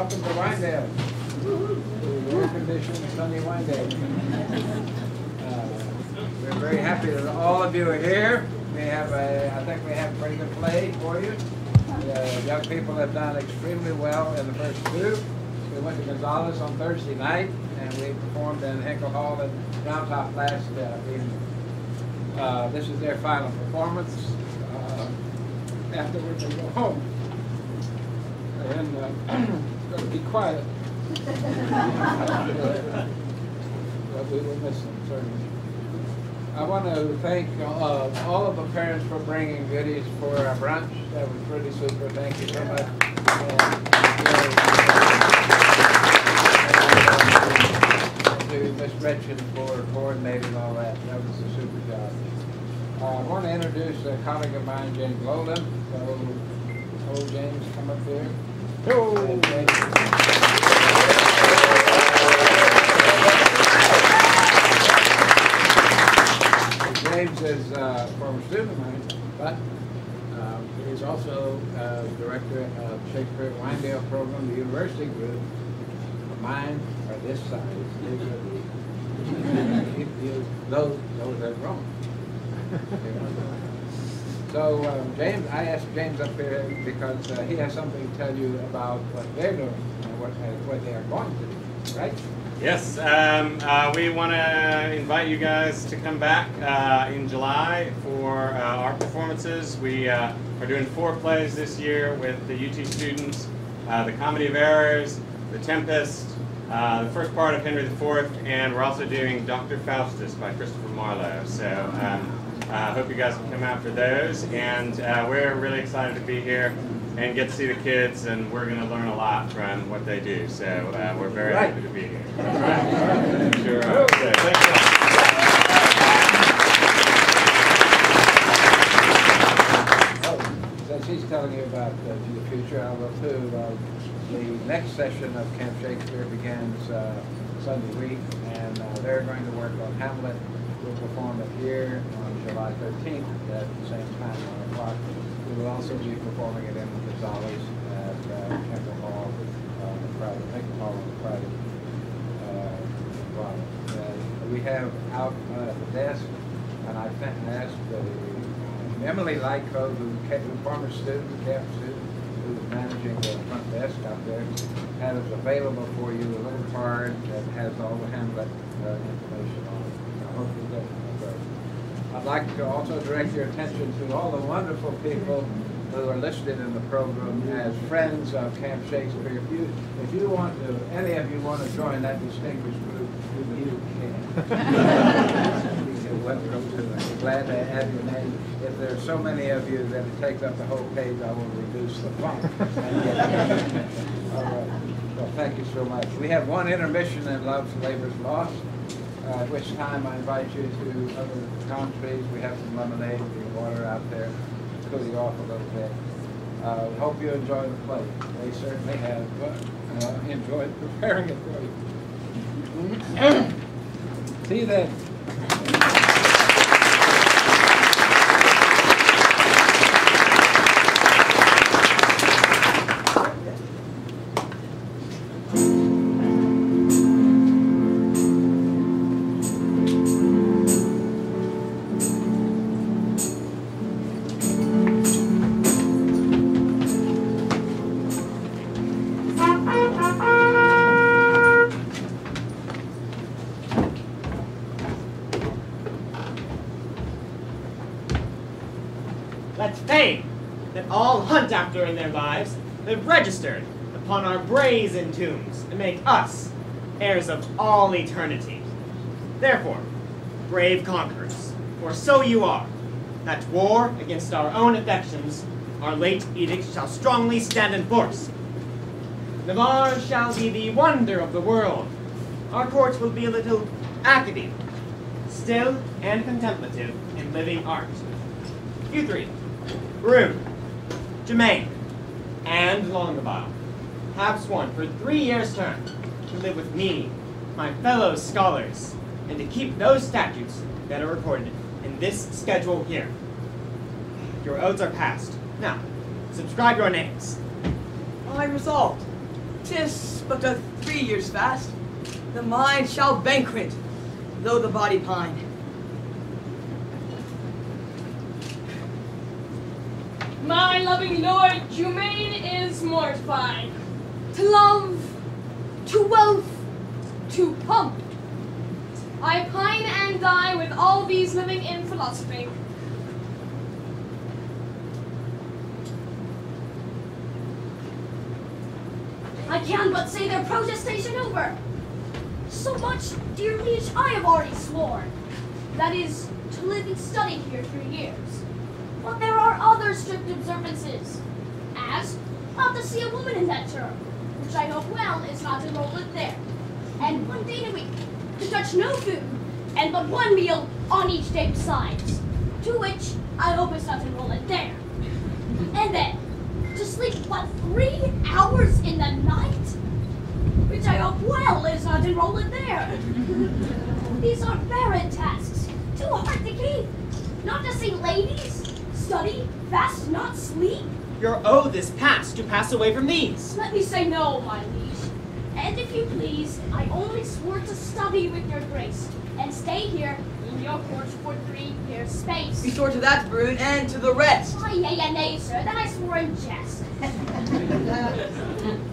welcome to Winedale, to air-conditioned sunny Winedale. We're very happy that all of you are here. We have I think we have a pretty good play for you. The young people have done extremely well in the first two. We went to Gonzales on Thursday night, and we performed in Hinkle Hall and Round Top last evening. This is their final performance. Afterwards, they go home. And it's going to be quiet. But we will miss them, certainly. I want to thank all of the parents for bringing goodies for our brunch. That was really super. Thank you so much. And to Miss Gretchen for coordinating all that. That was a super job. I want to introduce a colleague of mine, James Lolan. So, old James, come up here. James is a former student of mine, but he's also director of Shakespeare Winedale program, the university group. Mine are this size. Those are wrong. So James, I asked James up here because he has something to tell you about what they're doing and what they are going to do, right? Yes, we want to invite you guys to come back in July for our performances. We are doing 4 plays this year with the UT students, The Comedy of Errors, The Tempest, the first part of Henry IV, and we're also doing Dr. Faustus by Christopher Marlowe. So I hope you guys can come out for those, and we're really excited to be here and get to see the kids, and we're going to learn a lot from what they do. So we're very happy to be here. All right. Sure. Okay. Thanks a lot. Since he's telling you about the future, I will too. The next session of Camp Shakespeare begins Sunday week, and they're going to work on Hamlet. We'll perform it here on July 13th at the same time, 1 o'clock. We will also be performing it in Gonzales at Hinkle Hall on Friday, Hinkle Hall on Friday. We have out at the desk, and I asked Emily Lyko, who's former student, camp student, who was managing the front desk out there, has available for you a little card that has all the Hamlet information on it. I hope you get it. I'd like to also direct your attention to all the wonderful people who are listed in the program as friends of Camp Shakespeare. If you want to, any of you want to join that distinguished group, you can. I'm glad to have your name. If there are so many of you that it takes up the whole page, I will reduce the font. All right. Well, thank you so much. We have one intermission in Love's Labor's Lost, at which time I invite you to other palm trees. We have some lemonade and water out there to cool you off a little bit. Hope you enjoy the play. They certainly have enjoyed preparing it for you. See you then. Let's fame that all hunt after in their lives live registered upon our brazen tombs and make us heirs of all eternity. Therefore, brave conquerors, for so you are, that war against our own affections, our late edict shall strongly stand in force. Navarre shall be the wonder of the world. Our courts will be a little academe, still and contemplative in living art. You three, Broom, Germain, and Longueville, have sworn for 3 years' term to live with me, my fellow scholars, and to keep those statutes that are recorded in this schedule here. Your oaths are passed. Now, subscribe your names. I resolved 'Tis but a 3 years fast. The mind shall banquet, though the body pine. My loving lord Jumaine is mortified. To love, to wealth, to pomp. I pine and die with all these living in philosophy. I can but say their protestation over. So much, dear liege, I have already sworn. That is, to live and study here 3 years. But there are other strict observances, as not to see a woman in that term, which I hope well is not enrolled there, and 1 day a week, to touch no food, and but 1 meal on each day besides, to which I hope is not enrolled there. And then, to sleep, what, 3 hours in the night? Which I hope well is not enrolled there. These are barren tasks, too hard to keep. Not to see ladies, study, fast, not sleep. Your oath is passed to pass away from these. Let me say no, my liege. And if you please, I only swore to study with your grace, and stay here in your court for 3 years' space. Be sure to that, Brune, and to the rest. Why, nay, sir, that I swore in jest.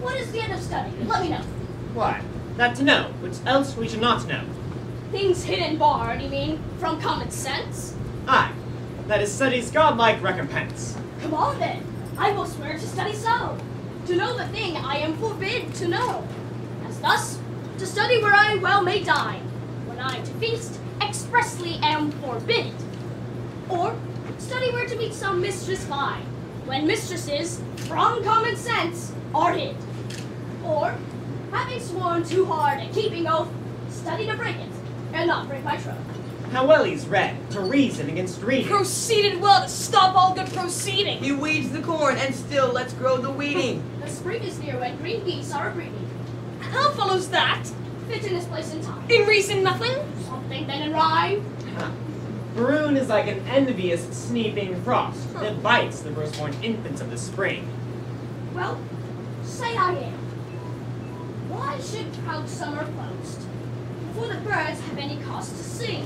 What is the end of study? Let me know. Why, that to know, which else we should not know. Things hidden barred, you mean, from common sense? Aye, that is study's godlike recompense. Come on, then. I will swear to study so. To know the thing I am forbid to know. As thus, to study where I well may dine. When I to feast, expressly am forbid. Or, study where to meet some mistress fine. When mistresses, from common sense, are hid. Or, having sworn too hard at keeping oath, study to break it, and not break my troth. How well he's read, to reason against reading. Proceeded well to stop all good proceeding. He weeds the corn, and still lets grow the weeding. The spring is near when green geese are breeding. How follows that? Fit in this place and time. In reason nothing? Something then in rhyme. Maroon is like an envious, sneaping frost that bites the firstborn infants of the spring. Well, say I am. Why should proud summer boast? Before the birds have any cause to sing.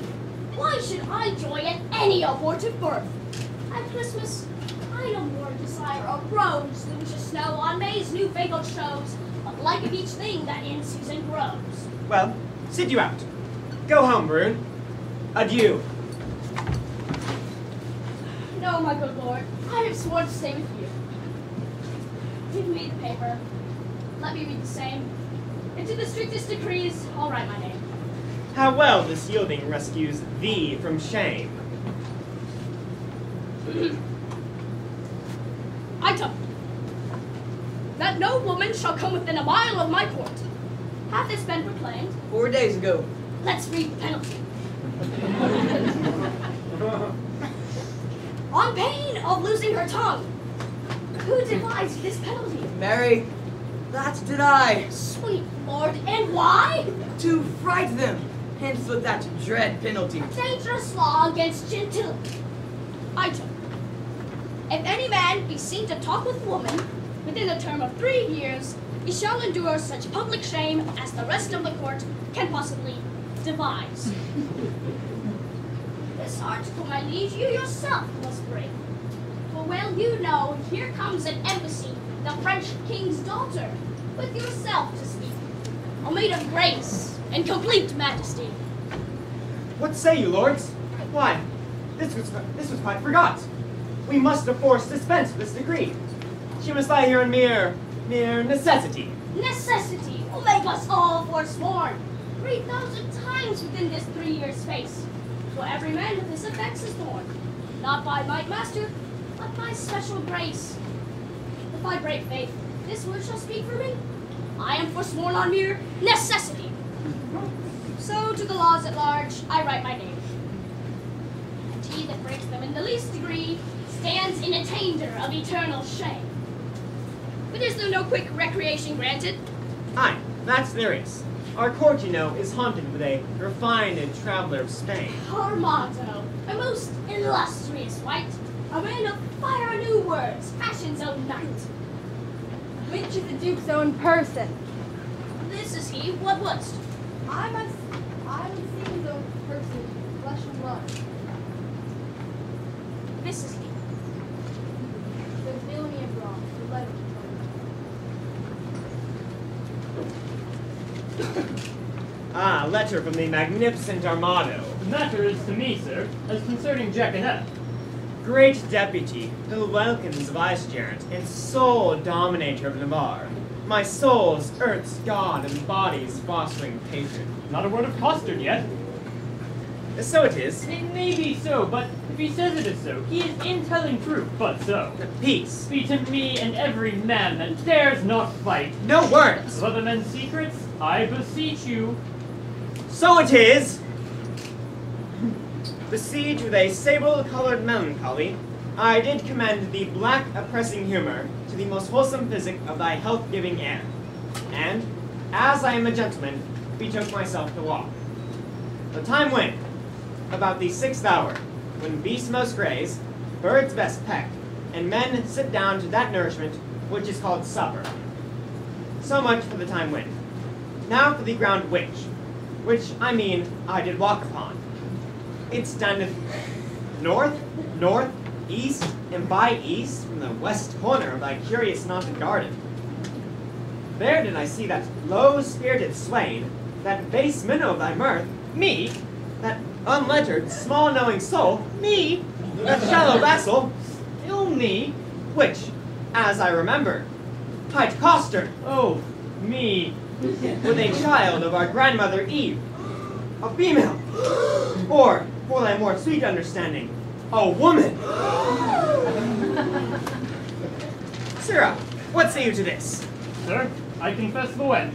Why should I joy at any abortive birth? At Christmas, I no more desire a rose than to snow on May's new fabled shows, but like of each thing that in season grows. Well, sit you out. Go home, Maroon. Adieu. No, my good lord, I have sworn to stay with you. Give me the paper. Let me read the same. And to the strictest decrees, I'll write my name. How well this yielding rescues thee from shame. I took that no woman shall come within a mile of my court. Hath this been proclaimed? 4 days ago. Let's read the penalty. On pain of losing her tongue. Who devised this penalty? Mary, that did I. Sweet lord, and why? To fright them, hence with that dread penalty. Dangerous law against gentility. I took. If any man be seen to talk with woman within the term of 3 years, he shall endure such public shame as the rest of the court can possibly devise. This article, my liege, you yourself must bring. For well you know, here comes an embassy, the French king's daughter, with yourself to speak. A maid of grace and complete majesty. What say you, lords? Why, this was quite forgot. We must of force dispense with this decree. She must lie here in mere necessity. Necessity will make us all forsworn. 3,000 times within this 3 years' space. For every man with his effects is born, not by might master, but by special grace. If I break faith, this word shall speak for me. I am forsworn on mere necessity. So to the laws at large, I write my name. And he that breaks them in the least degree stands in attainder of eternal shame. But is there no quick recreation granted? Aye, that's there is. Our court, you know, is haunted with a refined and traveler of Spain. Armando, a most illustrious wight, a man of fire new words, fashion's own knight. Which is the Duke's own person? This is he. What wouldst? I'm seeing his own person, flesh and blood. This is he. The villainy of wrong, the letter. Ah, letter from the magnificent Armado. The matter is to me, sir, as concerning Jaconet. Great deputy, the Welkin's vicegerent, and sole dominator of Navarre. My soul's earth's god and body's fostering patron. Not a word of costard yet. So it is. It may be so, but if he says it is so, he is in telling truth, but so. Peace. Be to me and every man that dares not fight. No words. Of other men's secrets, I beseech you. So it is. Besieged with a sable-colored melancholy, I did commend the black oppressing humor to the most wholesome physic of thy health-giving air, and, as I am a gentleman, betook myself to walk. The time went, about the 6th hour, when beasts most graze, birds best peck, and men sit down to that nourishment which is called supper. So much for the time went. Now for the ground which I mean I did walk upon. It standeth north, east, and by east from the west corner of thy curious mountain garden. There did I see that low-spirited swain, that base minnow of thy mirth, me, that unlettered, small-knowing soul, me, that shallow vassal, still me, which, as I remember, hight Coster, Oh, me. with a child of our grandmother Eve, a female, or, for thy more sweet understanding, a woman. Sirrah, what say you to this? Sir, I confess the wench.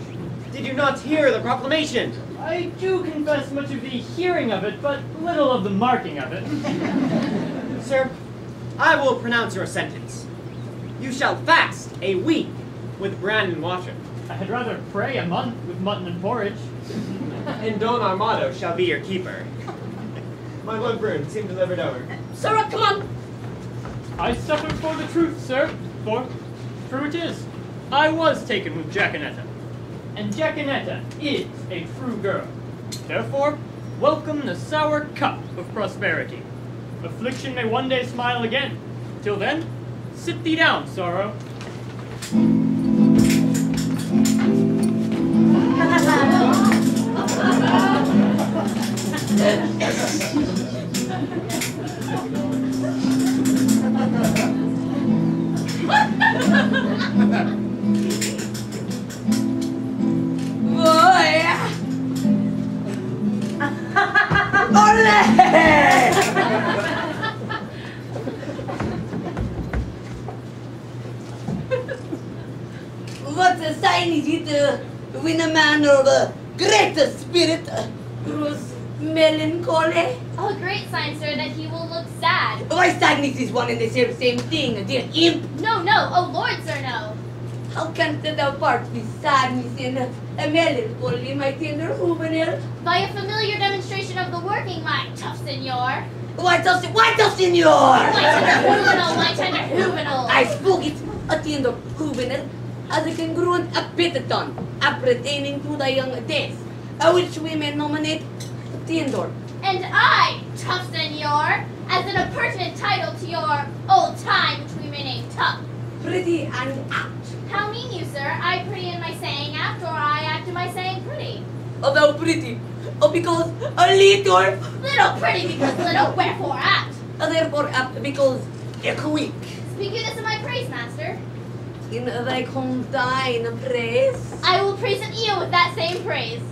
Did you not hear the proclamation? I do confess much of the hearing of it, but little of the marking of it. Sir, I will pronounce your sentence. You shall fast a week with bran and water, I had rather pray a month with mutton and porridge. and Don Armado shall be your keeper. My Lord Brune, seem delivered over. Sirrah, come on. I suffer for the truth, sir, for true it is. I was taken with Jaconetta, and Jaconetta is a true girl. Therefore, welcome the sour cup of prosperity. Affliction may one day smile again. Till then, sit thee down, sorrow. What a sign is it when a man of a greater spirit grows melancholy? A great sign, sir, that he will look sad. Why sadness is one and the same thing, dear imp? No, oh Lord, sir, no. How canst thou part with sadness and a melancholy, my tender juvenile? By a familiar demonstration of the working, my tough senor. Why does senor? My tender juvenile. I spoke it, a tender juvenile, as a congruent epithet appertaining to thy young days, which we may nominate tender. And I, tough senor, as an appurtenant title to your old time, which we may name tough. Pretty and apt. How mean you, sir? I pretty in my saying apt, or I act in my saying pretty? Thou pretty, because a little, Little pretty because little, wherefore apt? therefore apt because quick. Speak you this in my praise, master. In thy condign praise. I will present you with that same praise.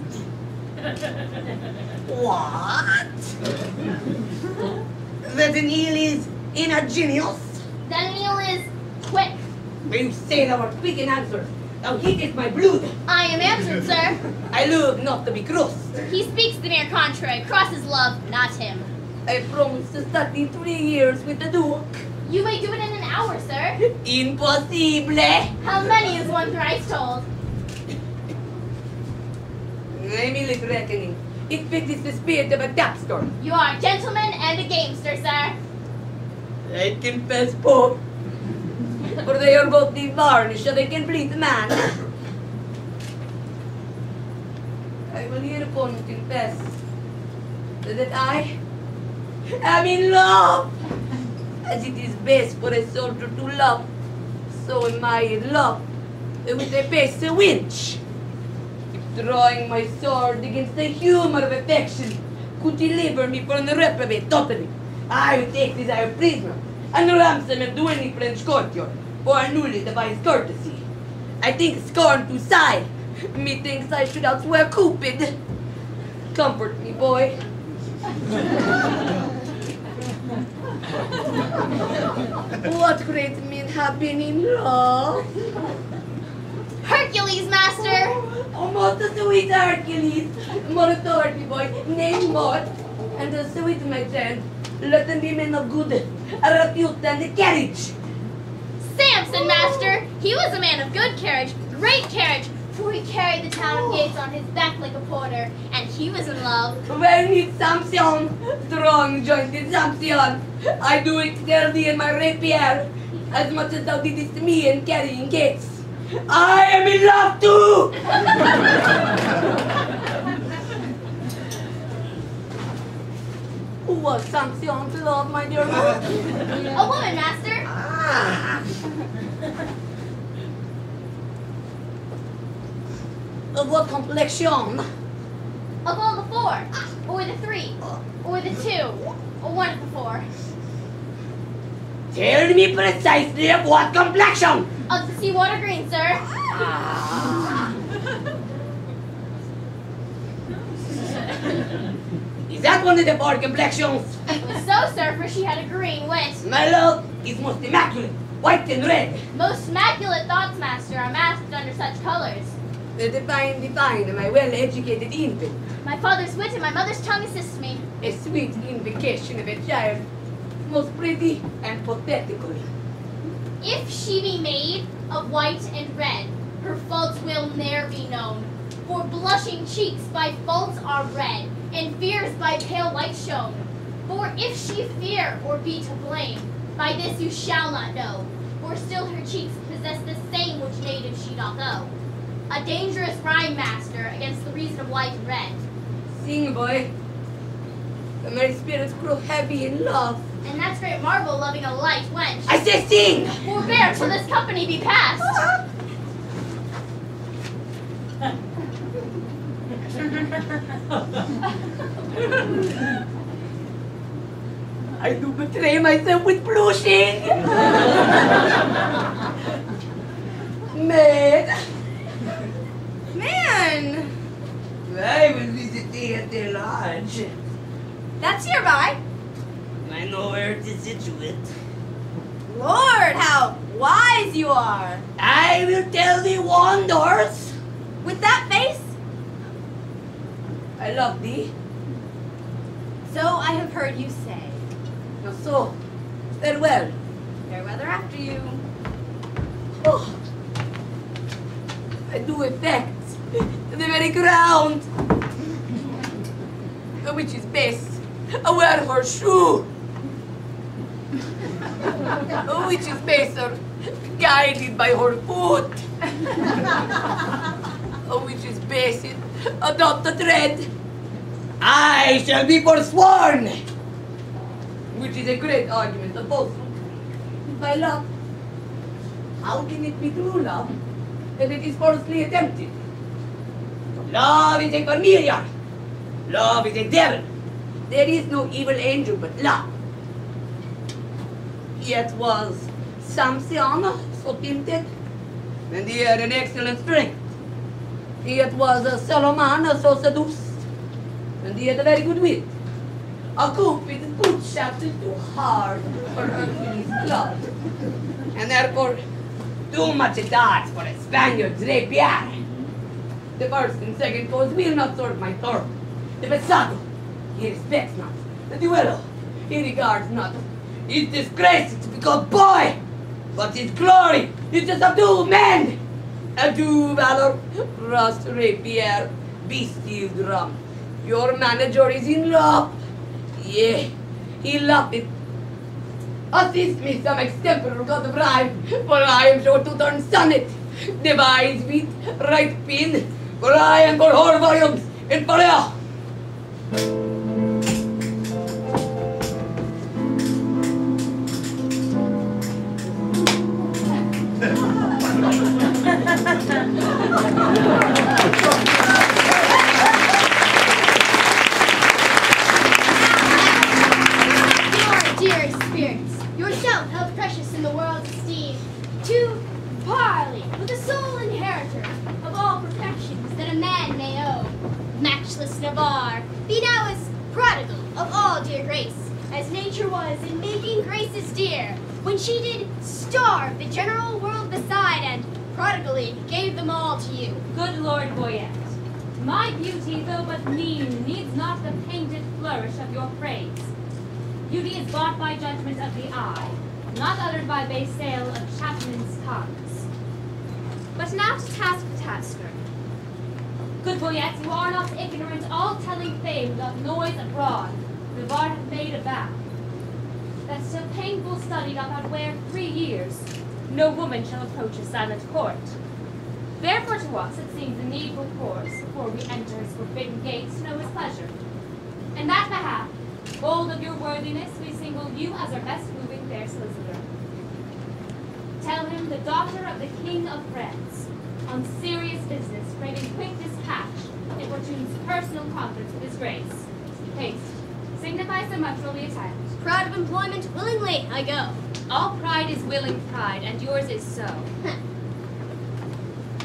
What? That an eel is ingenious? Daniel is quick. You say thou art quick in answers. Thou heatest my blood. I am answered, sir. I love not to be crossed. He speaks the mere contrary. Crosses love, not him. I promise to study 3 years with the Duke. You may do it in an hour, sir. Impossible. How many is one thrice told? I mean it reckoning. It fits the spirit of a tapster. You are a gentleman and a gamester, sir. I confess both. For they are both the varnish of a complete man. I will hereupon confess that I am in love. As it is best for a soldier to love, so am I in love with a best wench. If drawing my sword against the humor of affection could deliver me from the reprobate totally, I would take this our prisoner and ransom him to any French courtier for a newly devised courtesy. I think scorn to sigh. Methinks I should outswear Cupid. Comfort me, boy. What great men have been in love? Hercules, master! Oh, most sweet Hercules. More authority, boy. Name more. And the sweet, my friend. Let them be men of good repute and carriage. Samson, master! He was a man of good carriage, great carriage, for he carried the town gates on his back like a porter, and he was in love. Well, need Samson, strong jointed Samson. I do excel thee in my rapier, as much as thou didst me in carrying gates. I am in love too! Who was Samson's love, my dear man? A woman, master! Of what complexion? Of all the four, or the three, or the two, or one of the four. Tell me precisely of what complexion? Of the seawater green, sir. Is that one of the four complexions? It was so, sir, for she had a green wit. My love is most immaculate, white and red. Most immaculate thoughts, master, are masked under such colors. Define, my well-educated infant. My father's wit and my mother's tongue assist me. A sweet invocation of a child, most pretty and pathetical. If she be made of white and red, her faults will ne'er be known. For blushing cheeks by faults are red, and fears by pale light shown. For if she fear or be to blame, by this you shall not know. For still her cheeks possess the same which native she doth owe. A dangerous rhyme, master, against the reason of white and red. Sing, boy. The my spirits grow heavy in love. And that's great marvel, loving a light wench. I say sing! Forbear till this company be past. I do betray myself with blushing. Man. Man! I will visit thee at the lodge. That's hereby. I know where it is situate. Lord, how wise you are! I will tell thee wonders. With that face? I love thee. So I have heard you say. Now so, farewell. Fair weather after you. Oh, I do effect to the very ground. Which is best, I wear her shoe. Which is better, guided by her foot. Which is best, adopt the tread. I shall be forsworn. Which is a great argument of both. My love, how can it be true love if it is falsely attempted? Love is a familiar. Love is a devil. There is no evil angel but love. Yet was Samson so tempted, and he had an excellent strength. Yet was Solomon so seduced, and he had a very good wit. A Cupid good shaft is too hard for Hercules' club, and therefore too much a dart for a Spaniard's rapier. The first and second foes will not serve my third. The Pesado, he respects not. The Duello, he regards not. His disgrace is to become boy, but his glory is to subdue men. Adieu, valor, rust rapier, be steel drum. Your manager is in love. Yea, he loved it. Assist me some extemporary god bribe, for I am sure to turn sonnet, devise wit, write pin, for I am for whole volumes in prayer. Dear experience, yourself held precious in the world's esteem, to barley, with a sole inheritor of all perfections that a man may owe. Matchless Navarre, be now as prodigal of all dear grace, as nature was in making graces dear, when she did starve the general world beside, and prodigally gave them all to you. Good Lord Boyet, my beauty, though but mean, needs not the painted flourish of your praise. Beauty is bought by judgment of the eye, not uttered by base sale of chapmen's tongues. But now to tasker. Good Boyet, you are not ignorant, all telling fame doth noise abroad. Navarre hath made a vow, that till painful study doth outwear 3 years, no woman shall approach his silent court. Therefore to us it seems a needful course, before we enter his forbidden gates, to know his pleasure. In that behalf, bold of your worthiness, we single you as our best moving fair solicitor. Tell him the daughter of the King of France, on serious business, craving quick dispatch, importunes personal conference with his grace. Haste. Signify so much will we attend. Proud of employment, willingly I go. All pride is willing pride, and yours is so.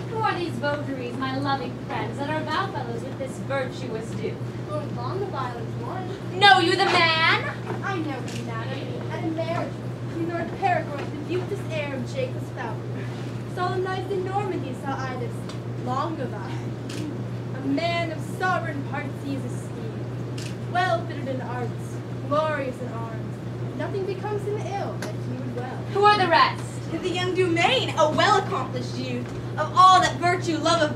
Who are these votaries, my loving friends, that are vow fellows with this virtuous duke? Lord Von the Violent One. Know you the man? I know him, madam. At a marriage between Lord Perigord, the beauteous heir of Jacob's Fountain, solemnized in Normandy, saw I this long ago. A man of sovereign parts he is esteemed, well fitted in arts, glorious in arms. Nothing becomes him ill that he would well. Who are the rest? The young Dumaine, a well-accomplished youth, of all that virtue love,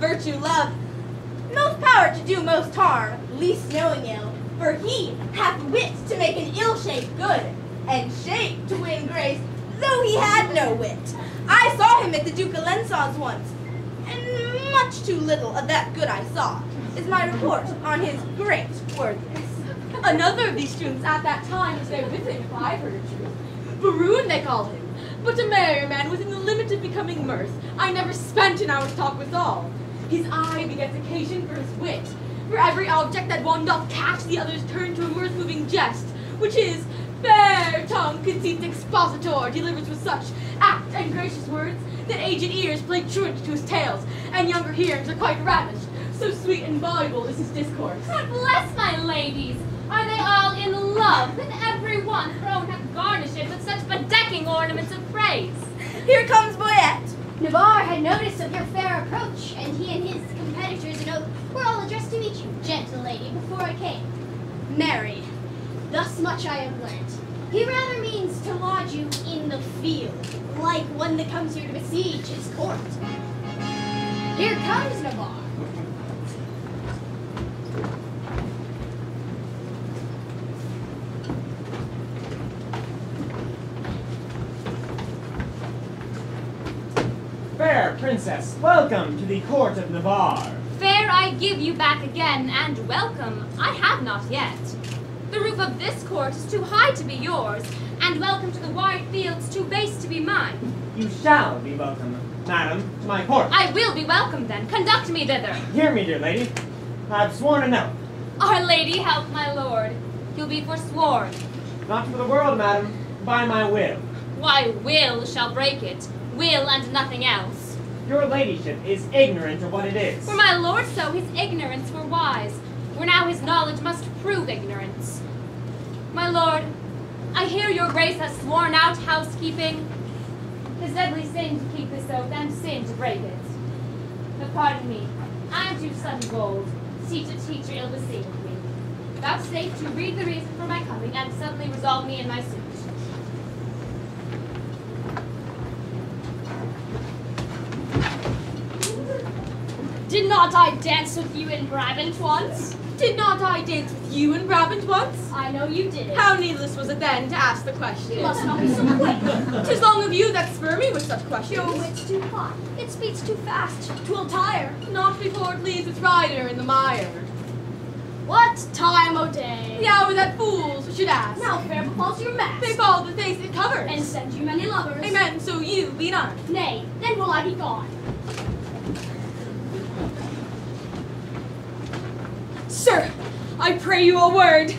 most power to do most harm, least knowing ill, for he hath wit to make an ill shape good, and shape to win grace, though he had no wit. I saw him at the Duke of Lenson's once, and much too little of that good I saw is my report on his great worthiness. Another of these students at that time was there with him, if I've heard it true. Baroon they called him, but a merry man within the limit of becoming mirth. I never spent an hour's talk with all. His eye begets occasion for his wit. For every object that one doth catch, the others turn to a mirth-moving jest, which his fair tongue conceit expositor delivers with such apt and gracious words that aged ears play truant to his tales, and younger hearers are quite ravished. So sweet and voluble is his discourse. God bless my ladies! Are they all in love? That every one throne hath garnished it with such bedecking ornaments of praise? Here comes Boyet. Navarre had notice of your fair approach, and he and his competitors in oath were all addressed to meet you, gentle lady, before I came. Marry, thus much I have learnt. He rather means to lodge you in the field, like one that comes here to besiege his court. Here comes Navarre. Fair princess, welcome to the court of Navarre. Fair I give you back again, and welcome I have not yet. The roof of this court is too high to be yours, and welcome to the wide fields too base to be mine. You shall be welcome, madam, to my court. I will be welcome then. Conduct me thither. Hear me, dear lady. I've sworn an oath. Our Lady help my lord. He'll be forsworn. Not for the world, madam, by my will. Why, will shall break it. Will and nothing else. Your ladyship is ignorant of what it is. Were my lord so, his ignorance were wise. Where now his knowledge must prove ignorance. My lord, I hear your grace has sworn out housekeeping. 'Tis deadly sin to keep this oath, and sin to break it. But pardon me, I am too sudden bold. Teach a teacher ill beseemed me. Vouchsafe to read the reason for my coming, and suddenly resolve me in my suit. Did not I dance with you in Brabant once? Did not I dance with you in Brabant once? I know you did it. How needless was it then to ask the question? You must not be so quick. 'Tis long of you that spur me with such questions. Your wit's too hot. It speeds too fast. 'Twill tire. Not before it leaves its rider in the mire. What time o' day? The hour that fools should ask. Now fair befalls your mask. They fall the face it covers. And send you many lovers. Amen, so you be none. Nay, then will I be gone. Sir, I pray you a word.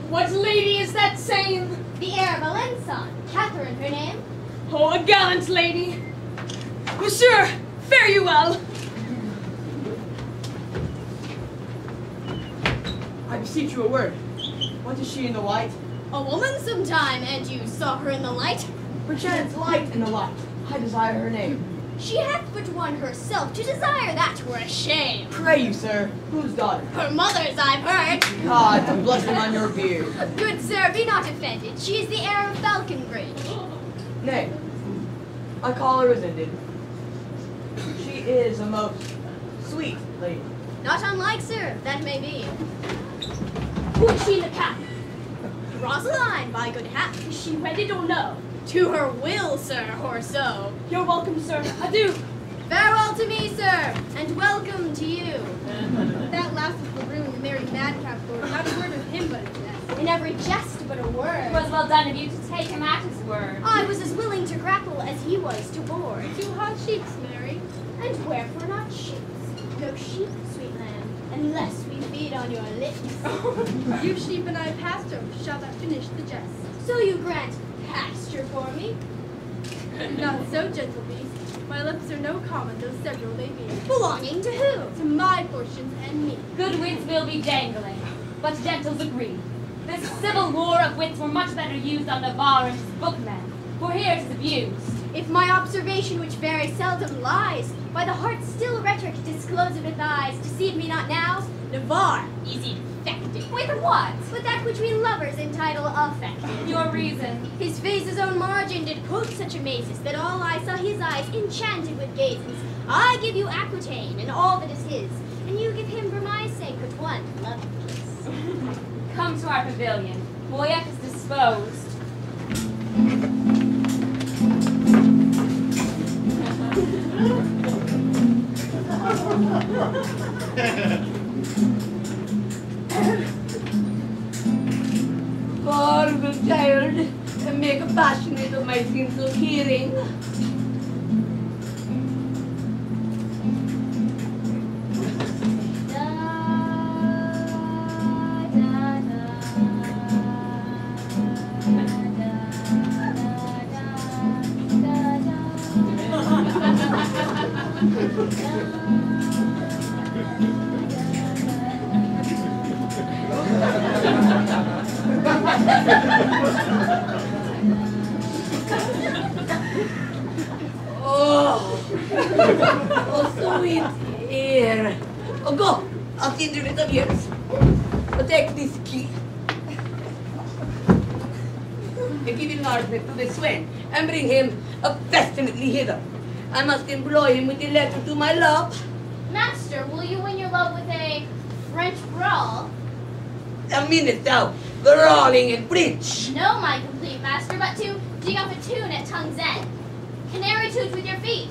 What lady is that same? The heir of Alençon, Catherine her name. Oh, a gallant lady. Monsieur, fare you well. I beseech you a word. What is she in the white? A woman sometime, and you saw her in the light. Perchance light in the light. I desire her name. She hath but one herself, to desire that were a shame. Pray you, sir, whose daughter? Her mother's, I've heard. God, a blessing on your beard. Good sir, be not offended. She is the heir of Falconbridge. Nay, I call her as ended. She is a most sweet lady. Not unlike, sir, that may be. Who is she in the cap? Rosaline, by good hap. Is she wedded or no? To her will, sir, or so. You're welcome, sir. Adieu. Farewell to me, sir, and welcome to you. That last was the room, the merry madcap lord. Not a word of him but a jest. In every jest but a word. It was well done of you to take him at his word. I was as willing to grapple as he was to board. Two hot sheets, Mary. And wherefore not sheets? No sheep, sweet lamb, unless we feed on your lips. You sheep and I pastor shall not finish the jest. So you grant pasture for me? Not so, gentle beast. My lips are no common, though several they be. Belonging to who? To my portions and me. Good wits will be dangling, but gentles agree. This civil war of wits were much better used on Navarre and his bookmen, for here it is abused. If my observation, which very seldom lies, by the heart's still rhetoric disclosed with eyes, deceive me not now, Navarre is infected. With what? With that which we lovers entitle affected. Your reason. His face's own margin did quote such amazes, that all I saw his eyes enchanted with gazes. I give you Aquitaine, and all that is his, and you give him for my sake but one loving kiss. Come to our pavilion. Moyette is disposed. For good child, and make a passionate of my sins of hearing. Oh, sweet ear. Oh, go. I'll send you little ears. Take this key. And give enlargement to the swain, and bring him affectionately hither. I must employ him with a letter to my love. Master, will you win your love with a French brawl? A minute thou, brawling in bridge. No, my complete master, but to dig up a tune at tongue's end. Canary toot with your feet.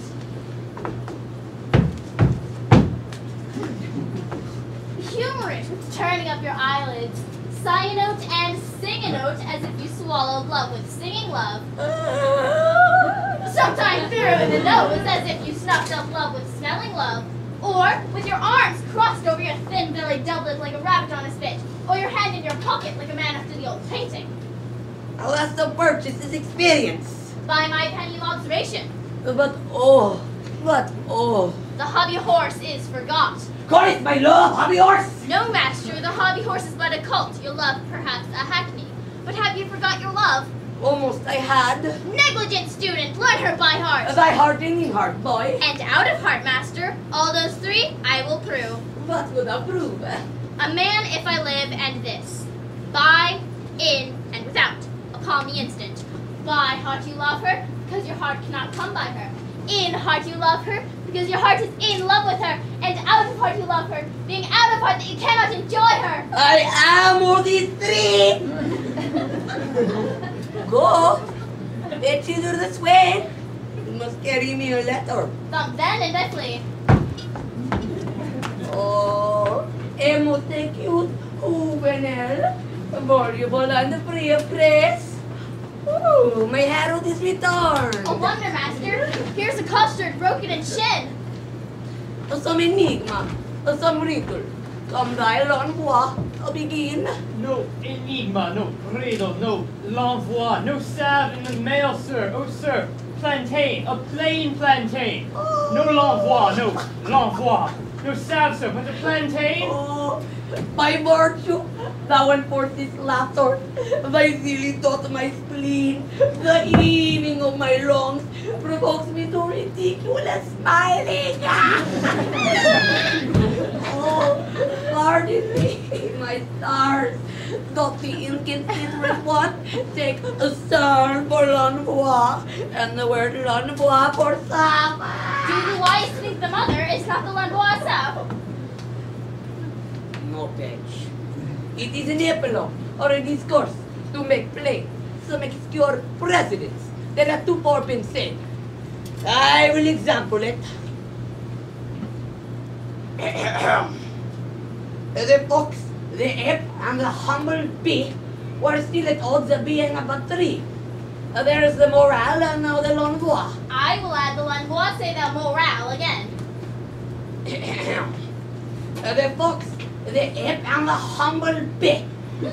Humor it with turning up your eyelids. Sigh a note and sing a note as if you swallowed love with singing love. Sometimes through the nose as if you snuffed up love with smelling love. Or with your arms crossed over your thin belly doublet like a rabbit on a spit. Or your hand in your pocket like a man after the old painting. How hast thou purchased this experience? By my penny observation. But oh, what oh. The hobby horse is forgot. Call it my love, hobby horse! No, master, the hobby horse is but a colt. Your love, perhaps, a hackney. But have you forgot your love? Almost I had. Negligent student, learn her by heart. Thy heart and in heart, boy. And out of heart, master. All those three I will prove. What would thou prove? A man if I live, and this. By, in, and without. Upon the instant. By heart you love her, because your heart cannot come by her. In heart you love her, because your heart is in love with her, and out of heart you love her, being out of heart that you cannot enjoy her. I am all these three. Go. Fetch either this way. You must carry me a letter. Then and definitely. Oh, hemos de cute, juvenile, voluble and free of praise. Ooh, my herald is returned. A wonder, master. Here's a custard broken in shin. Some enigma, some riddle. Come thy l'envoi, begin. No enigma, no riddle, no l'envoi, no salve in the mail, sir. Oh, sir, plantain, a plain plantain. No l'envoi, no l'envoi. No salve, sir, but a plantain. Oh, by virtue, thou enforcest laughter. Thy zeal doth my spleen. The heaving of my lungs provokes me to ridiculous smiling. Oh, pardon me, my stars. Doth the inconsiderate one take a star for l'envoi and the word l'envoi for salve? Do the wise think the mother is not the l'envoi itself? No, bitch. It is an epilogue or a discourse to make plain some obscure precedents that have too far been said. I will example it. The fox, the ape, and the humble bee were still at odds of being about three. There is the morale and now the l'envoi. I will add the l'envoi, say the morale again. The fox, the ape, and the humble bee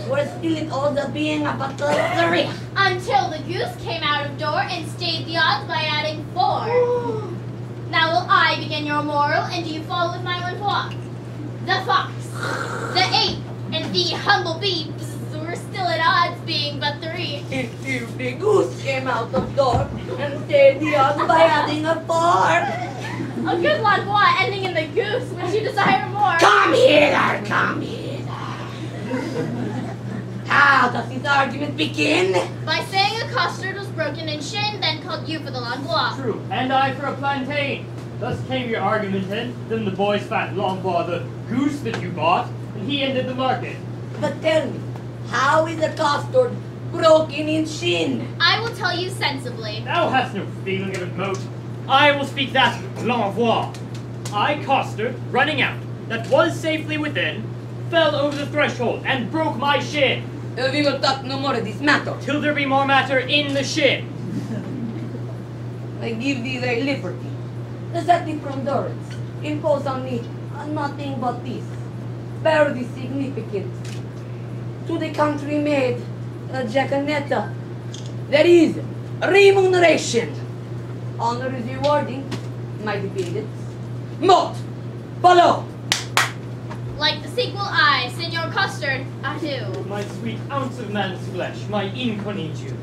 were still at odds of being about three. Until the goose came out of door and stayed the odds by adding 4. Now will I begin your moral, and do you follow with my l'envoi? The fox, the ape, and the humble bee were still at odds, being but 3. Until the goose came out of door and stayed the odds by adding a 4. A good l'envoi ending in the goose, which you desire more. Come hither, come hither. How does this argument begin? By saying a custard was broken in shin, then called you for the l'envoi. True, and I for a plantain. Thus came your argument in. Then the boy's fat l'envoi, the goose that you bought, and he ended the market. But tell me, how is a custard broken in shin? I will tell you sensibly. Thou hast no feeling of it, mote. I will speak that l'envoi. I custard, running out, that was safely within, fell over the threshold and broke my shin. We will talk no more of this matter. Till there be more matter in the shin. I give thee thy liberty. Set thee from durance. Impose on me nothing but this. Bear the significant. To the country maid, Jacanetta, there is remuneration. Honor is rewarding, my dependents. Moat, follow. Like the sequel I, Senor Custard, adieu. My sweet ounce of man's flesh, my incognito.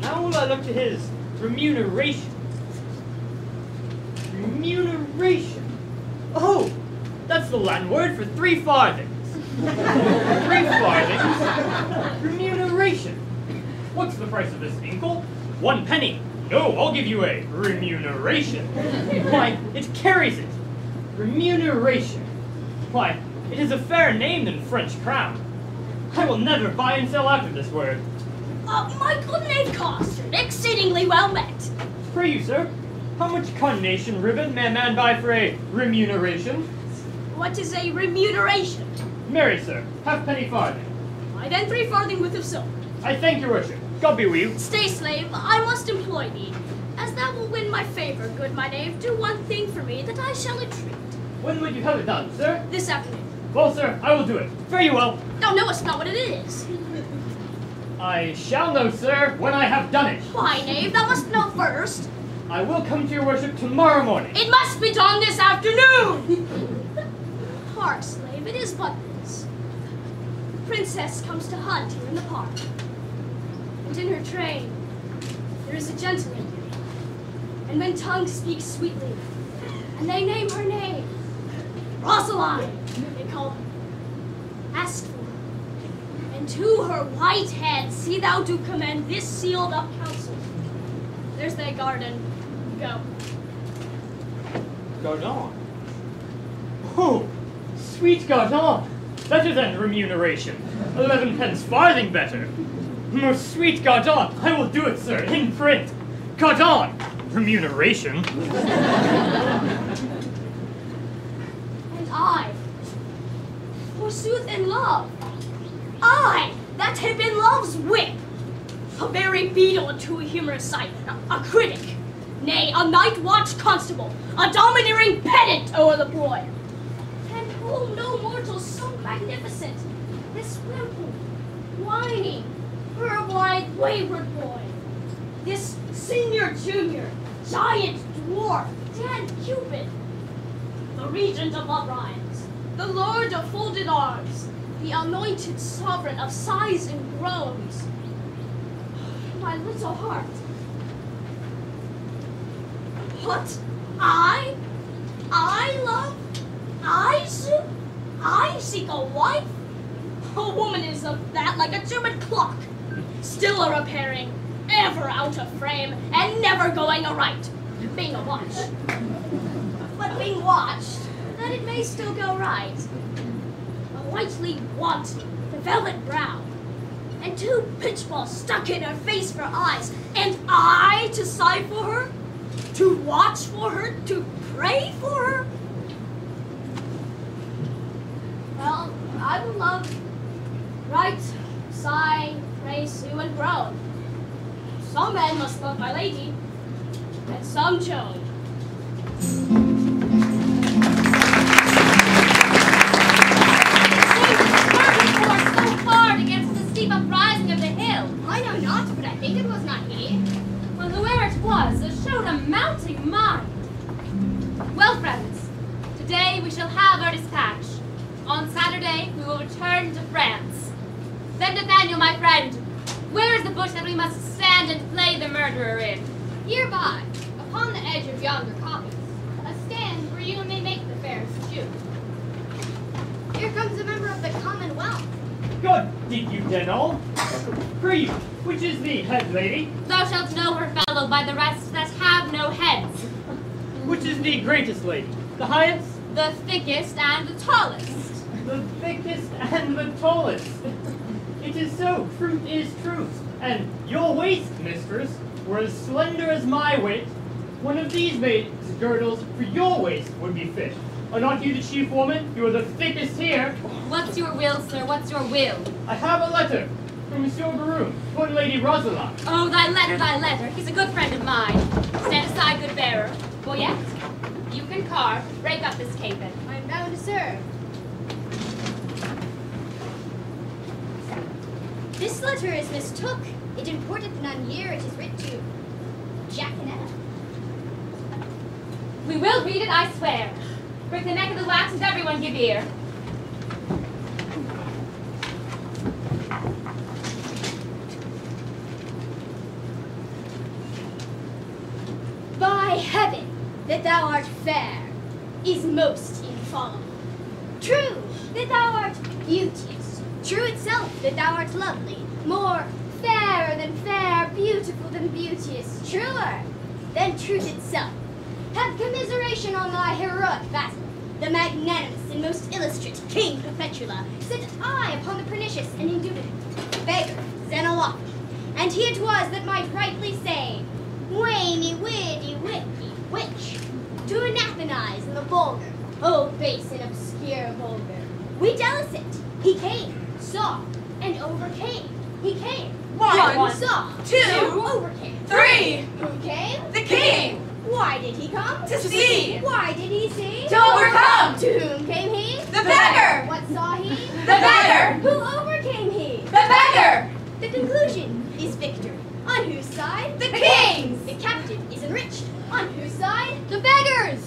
Now will I look to his remuneration. Remuneration. Oh, that's the Latin word for 3 farthings. 3 farthings? Remuneration. What's the price of this inkle? 1 penny. No, I'll give you a remuneration. Why, it carries it. Remuneration. Why, it is a fairer name than French crown. I will never buy and sell after this word. My good name, Custard. Exceedingly well met. Pray you, sir, how much carnation ribbon may a man buy for a remuneration? What is a remuneration? Marry, sir, halfpenny farthing. Why then 3 farthing worth of silver. I thank your worship. God be with you. Stay, slave, I must employ thee. As thou will win my favor, good my knave, do one thing for me that I shall entreat. When would you have it done, sir? This afternoon. Well, sir, I will do it. Fare you well. Thou knowest not what it is. I shall know, sir, when I have done it. Why, knave, thou must know first. I will come to your worship tomorrow morning. It must be done this afternoon. Hark, slave, it is but this. The princess comes to hunt here in the park. And in her train, there is a gentleman. And when tongues speak sweetly, and they name her name, Rosaline, they call her. Ask for her, and to her white hand see thou do commend this sealed up counsel. There's thy garden. Go. Gardon. Oh, sweet Gardon. Better than remuneration. 11 pence farthing better. Most sweet Gardon. I will do it, sir, in print. Gardon. Remuneration. And I, forsooth in love, I, that have been love's whip, a very beadle to a humorous sight, a critic, nay, a night watch constable, a domineering pedant o'er the boy, and who no mortal so magnificent, this wimple, whining, herb-eyed, wayward boy, this senior junior, giant dwarf, Dan Cupid, the regent of love rhymes, the lord of folded arms, the anointed sovereign of sighs and groans. My little heart. What? I love? I seek a wife? A woman is of that like a German clock, still a repairing, ever out of frame, and never going aright, being a watch. But being watched, that it may still go right. A whitely wanton, the velvet brow, and 2 pitchballs stuck in her face for eyes, and I to sigh for her, to watch for her, to pray for her? Well, I will love, write, sigh, pray, sue, and groan. Some men must love my lady, and some Joan. Uprising of the hill. I know not, but I think it was not he. Well, whoever it was, it showed a mounting mind. Well, friends, today we shall have our dispatch. On Saturday, we will return to France. Then, Nathaniel, my friend, where is the bush that we must stand and play the murderer in? Hereby, upon the edge of yonder coppice, a stand where you may make the fairest shoot. Here comes a member of the Commonwealth. God, did you then all? Pray you, which is the head lady? Thou shalt know her, fellow, by the rest that have no heads. Which is the greatest lady? The highest? The thickest and the tallest. The thickest and the tallest. It is so, truth is truth. And your waist, mistress, were as slender as my waist. One of these maids' girdles for your waist would be fit. Are not you the chief woman? You are the thickest here. What's your will, sir? What's your will? I have a letter from Monsieur Baroon, for Lady Rosalind. Oh, thy letter, thy letter. He's a good friend of mine. Stand aside, good bearer. Boyette, you can carve. Break up this capon. I am bound to serve. This letter is mistook. It importeth none here. It is writ to Jackanetta. We will read it, I swear. Break the neck of the wax and everyone give ear. By heaven, that thou art fair, is most infallible. True, that thou art beauteous. True itself, that thou art lovely. More fairer than fair, beautiful than beauteous. Truer than truth itself. Have commiseration on thy heroic vassal, the magnanimous and most illustrate King Cophetula, set eye upon the pernicious and indubitable beggar Xenoloph. And he it was that might rightly say, Whammy, widdy, whippy, witch, to anathemize the vulgar, oh base and obscure vulgar. We delicate, he came, saw, and overcame. He came, One, saw, two, overcame. 3. Who came? The king. Why did he come? To see. Why did he see? To overcome. To whom came he? The beggar. What saw he? The beggar. Who overcame he? The beggar. The conclusion is victory. On whose side? The king's. The captain is enriched. On whose side? The beggars.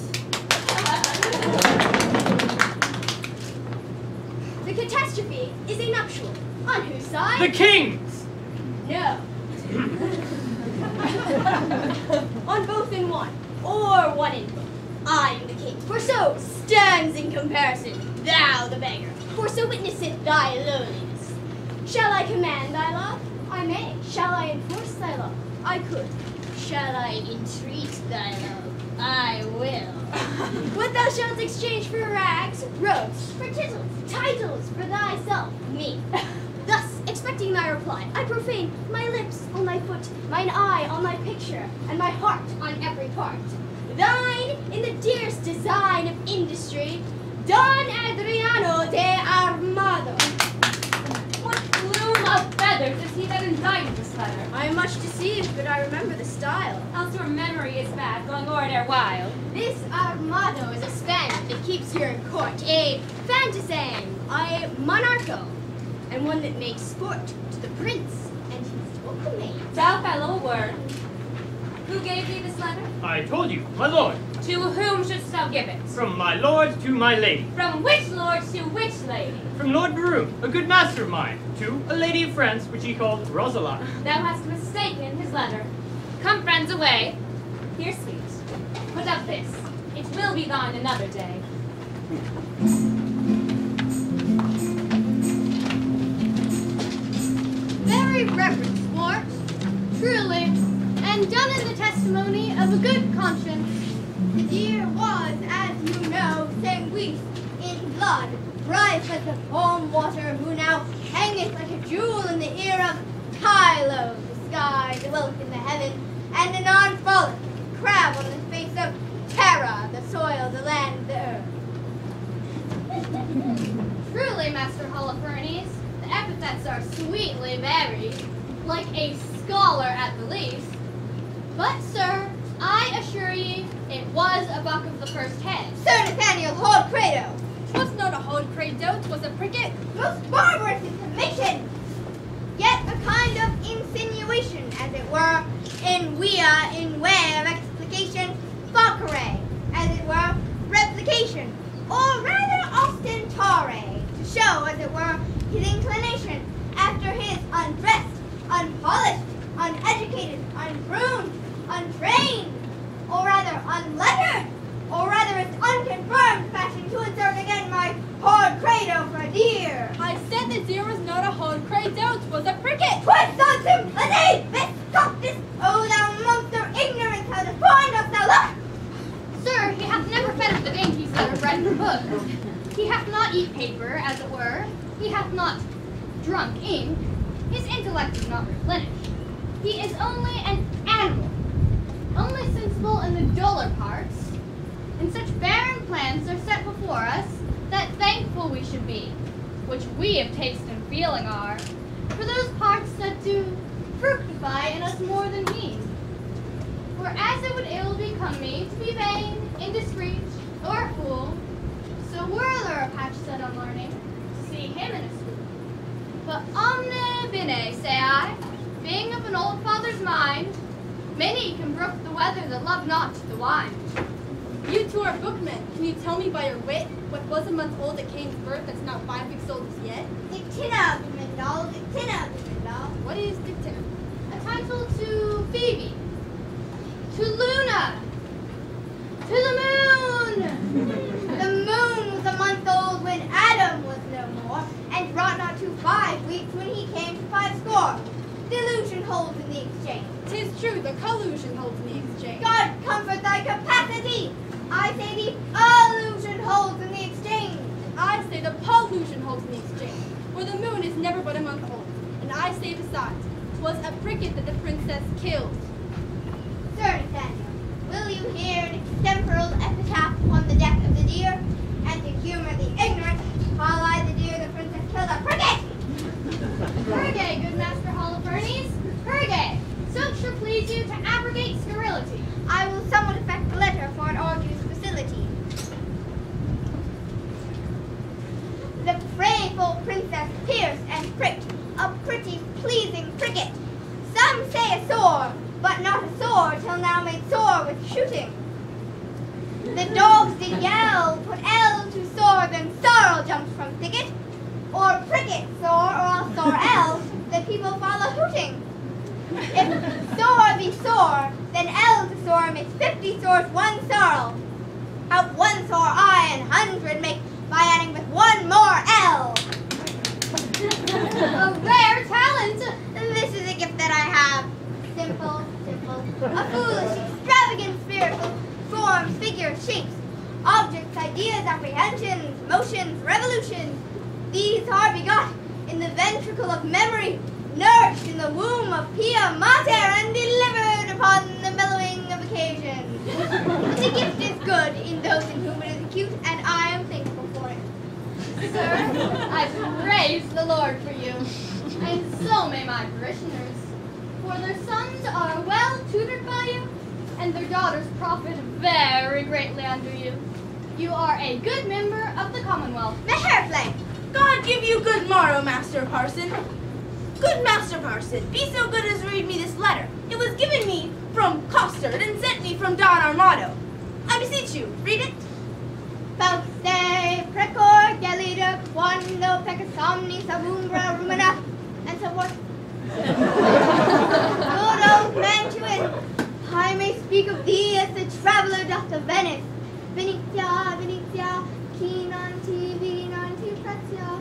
The catastrophe is a nuptial. On whose side? The king's. No. On both in one, or one in both. I am the king, for so stands in comparison thou the beggar, for so witnesseth thy lowliness. Shall I command thy love? I may. Shall I enforce thy love? I could. Shall I entreat thy love? I will. What thou shalt exchange for rags, robes, for titles, titles for thyself, me. Thus, expecting thy reply, I profane my lips on thy foot, mine eye on thy picture, and my heart on every part. Thine in the dearest design of industry, Don Adriano de Armado. What plume of feathers is he that indited this letter? I am much deceived, but I remember the style. Else your memory is bad, going o'er there wild. This Armado is a Spaniard that keeps here in court, a fantasang, a monarcho, and one that makes sport to the prince and his document. Thou fellow word, who gave thee this letter? I told you, my lord. To whom shouldst thou give it? From my lord to my lady. From which lord to which lady? From Lord Baroon, a good master of mine, to a lady of France, which he called Rosala. Thou hast mistaken his letter. Come, friends, away. Here, sweet. Put up this. It will be thine another day. Very reverend sport, truly, and done in the testimony of a good conscience. The deer was, as you know, sanguine in blood, bright as the foam water, who now hangeth like a jewel in the ear of Tylo, the sky, the Wilk in the heaven, and anon falleth, crab on the face of Terra, the soil, the land, the earth. Truly, Master Holofernes, the epithets are sweetly varied, like a scholar at the least. But, sir, I assure ye, it was a buck of the first head. Sir Nathaniel, hold credo! 'Twas not a hold credo, 'twas a pricket. Most barbarous information! Yet a kind of insinuation, as it were, in way of explication, facere, as it were, replication, or rather ostentare, to show, as it were, his inclination after his undressed, unpolished, uneducated, ungroomed, untrained, or rather unlettered, or rather its unconfirmed fashion to insert again my hard credo for a deer. I said the deer was not a hard credo, 'twas a pricket. 'Twas on simplicity! This this, oh thou monster ignorance, how deformed dost thou look! Sir, he hath never fed of the dainties that are bred for book. He hath not eat paper, as it were. He hath not drunk ink. His intellect is not replenished. He is only an animal, only sensible in the duller parts, and such barren plans are set before us that thankful we should be, which we of taste and feeling are, for those parts that do fructify in us more than he. For as it would ill become me to be vain, indiscreet, or a fool, so were there a patch set on learning, to see him in a school. But omne bene, say I, being of an old father's mind, many can brook the weather that love not the wine. You two are bookmen. Can you tell me by your wit what was a month old at Cain's birth that's not 5 weeks old as yet? Dictina, Winedale, dictina, Winedale. What is dictina? A title to Phoebe, to Luna, to the moon. The moon was a month old when Adam was no more, and brought not to 5 weeks when he came to 50. Delusion holds in the exchange. 'Tis true, the collusion holds in the exchange. God comfort thy capacity. I say the illusion holds in the exchange. I say the pollution holds in the exchange, for the moon is never but a month old. And I say besides, 'twas a pricket that the princess killed. Sir Nathaniel, will you hear an extemporal epitaph upon the death of the deer? And to humor the ignorant, call I the deer the princess killed a pricket! Hurgay, good Master Holofernes, hurgay! So it shall please you to abrogate scurrility. I will somewhat affect the letter, for it argues facility. The prayful princess pierced and pricked a pretty pleasing pricket. Some say a sore, but not a sore till now made sore with shooting. The dogs did yell, put L to sore, then sorrel jumps from thicket. Or pricket sore, or else sore L, the people follow hooting. If sore be sore, then L to sore makes 50 sores 1 sorrel. Out 1 sore I and 100 make by adding with 1 more L. A rare talent. This is a gift that I have. Simple, a foolish, extravagant, spiritual, forms, figures, shapes, objects, ideas, apprehensions, motions, revolutions. These are begot in the ventricle of memory, nourished in the womb of Pia Mater, and delivered upon the mellowing of occasion. The gift is good in those in whom it is acute, and I am thankful for it. Sir, I praise the Lord for you, and so may my parishioners, for their sons are well tutored by you, and their daughters profit very greatly under you. You are a good member of the Commonwealth. The hairplay. God give you good morrow, Master Parson. Good Master Parson, be so good as read me this letter. It was given me from Costard and sent me from Don Armado. I beseech you, read it. Fauste precor gelida quando pecus omnis abumbra rumina, and so forth. Good old Mantuan, I may speak of thee as the traveller doth of Venice. Venetia, Venetia, keen on tea, prezia.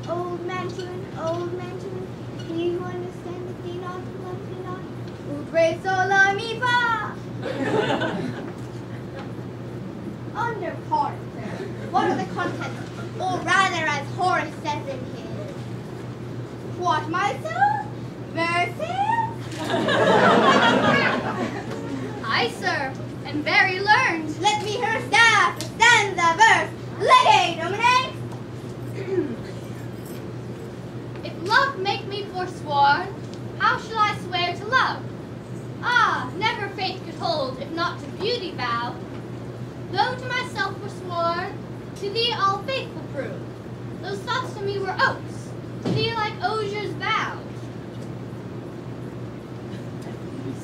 Old Mantuan, he who understandeth thee not, who loves thee not. Utre sola mi fa. Under part, sir, what are the contents? Or rather, as Horace says in his, what, my soul? Verses? Aye, sir, and very learned. Let me hear staff, stanza, verse, lege, domine. If love make me forsworn, how shall I swear to love? Ah, never faith could hold, if not to beauty vow. Though to myself forsworn, to thee all faithful prove. Those thoughts to me were oaths, to thee like osiers vowed.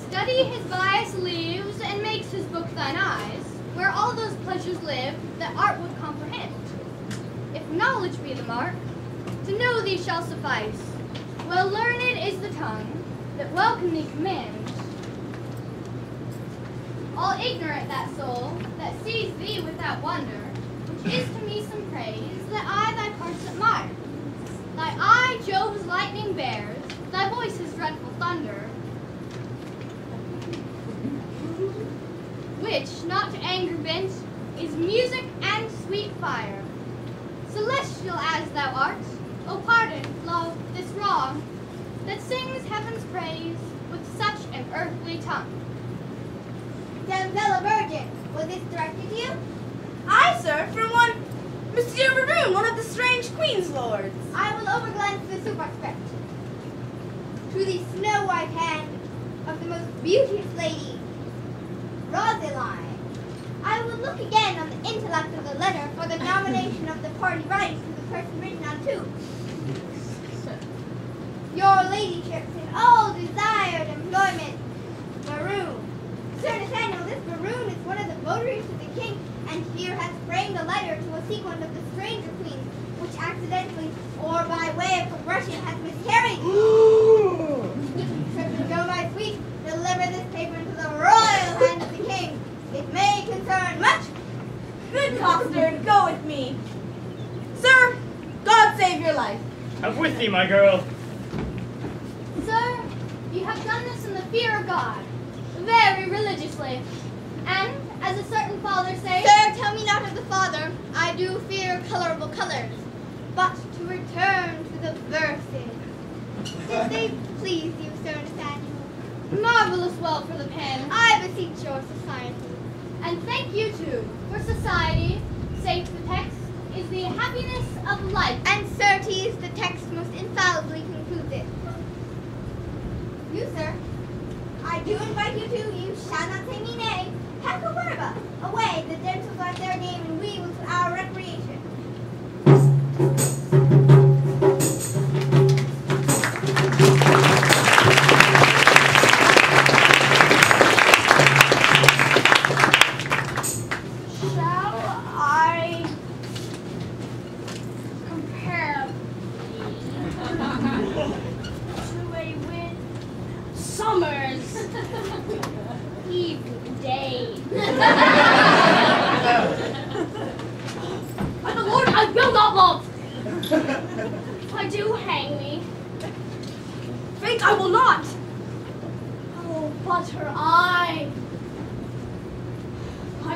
Study his bias leaves, and makes his book thine eyes, where all those pleasures live that art would comprehend. If knowledge be the mark, to know thee shall suffice. Well learned is the tongue, that well can thee command. All ignorant that soul, that sees thee without wonder, which is to me some praise, that I thy parts admire. Thy eye Jove's lightning bears, thy voice his dreadful thunder, which, not to anger bent, is music and sweet fire. Celestial as thou art, O pardon, love, this wrong, that sings heaven's praise with such an earthly tongue. Damsel virgin, was this directed to you? I, sir, from one Monsieur Baroon, one of the strange Queen's lords. I will overglance the superscript. To the snow-white hand of the most beauteous lady, Rosaline. I will look again on the intellect of the letter for the nomination of the party rights to the person written on to. Your ladyships in all desired employment, Baroon. Sir Nathaniel, this Baroon is one of the votaries to the king, and here has framed a letter to a sequent of the stranger queens, which accidentally, or by way of progression, has miscarried. Trip and go, my sweet, deliver this paper into the royal hand of the king. It may concern much. Good Costard, go with me. Sir, God save your life. I'm with thee, my girl. Sir, you have done this in the fear of God, very religiously. And, as a certain father says, Sir, tell me not of the father. I do fear colorable colors. But to return to the verses. Did they please you, Sir Nathaniel? marvelous well for the pen. I beseech your society. And thank you too, for society, saith the text, is the happiness of life. And certes, the text most infallibly concludes it. You, sir, I do invite you to, you shall not say me nay. Pecca verba, away, the gentles are their game, and we will to our recreation.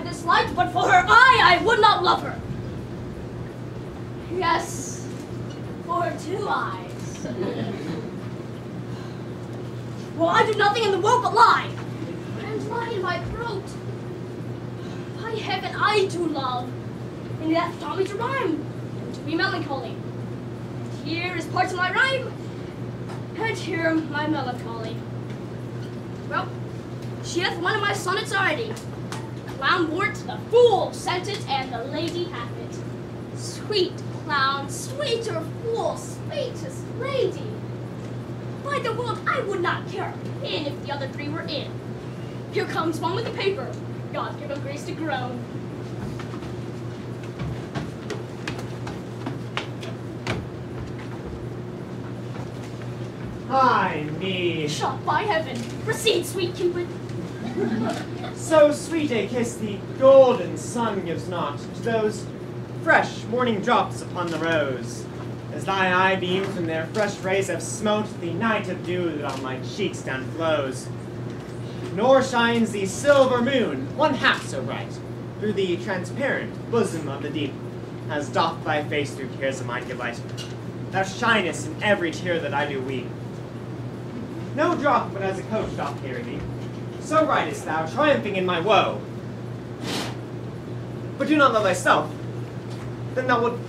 I disliked, but for her I would not love her. Yes, for her 2 eyes. Well, I do nothing in the world but lie, and lie in my throat. By heaven, I do love, and that taught me to rhyme, and to be melancholy. And here is part of my rhyme, and here my melancholy. Well, she hath one of my sonnets already. Clown wore it, the fool sent it, and the lady hath it. Sweet clown, sweeter fool, sweetest lady. By the world, I would not care a pin if the other 3 were in. Here comes one with the paper. God give him grace to groan. Ay me. Shot by heaven. Proceed, sweet Cupid. So sweet a kiss the golden sun gives not to those fresh morning drops upon the rose, as thy eye beams from their fresh rays have smote the night of dew that on my cheeks down flows. Nor shines the silver moon one half so bright through the transparent bosom of the deep, as doth thy face through cares of mine give light. Thou shinest in every tear that I do weep. No drop but as a coach doth carry thee, so ridest thou, triumphing in my woe. But do not love thyself, then thou wilt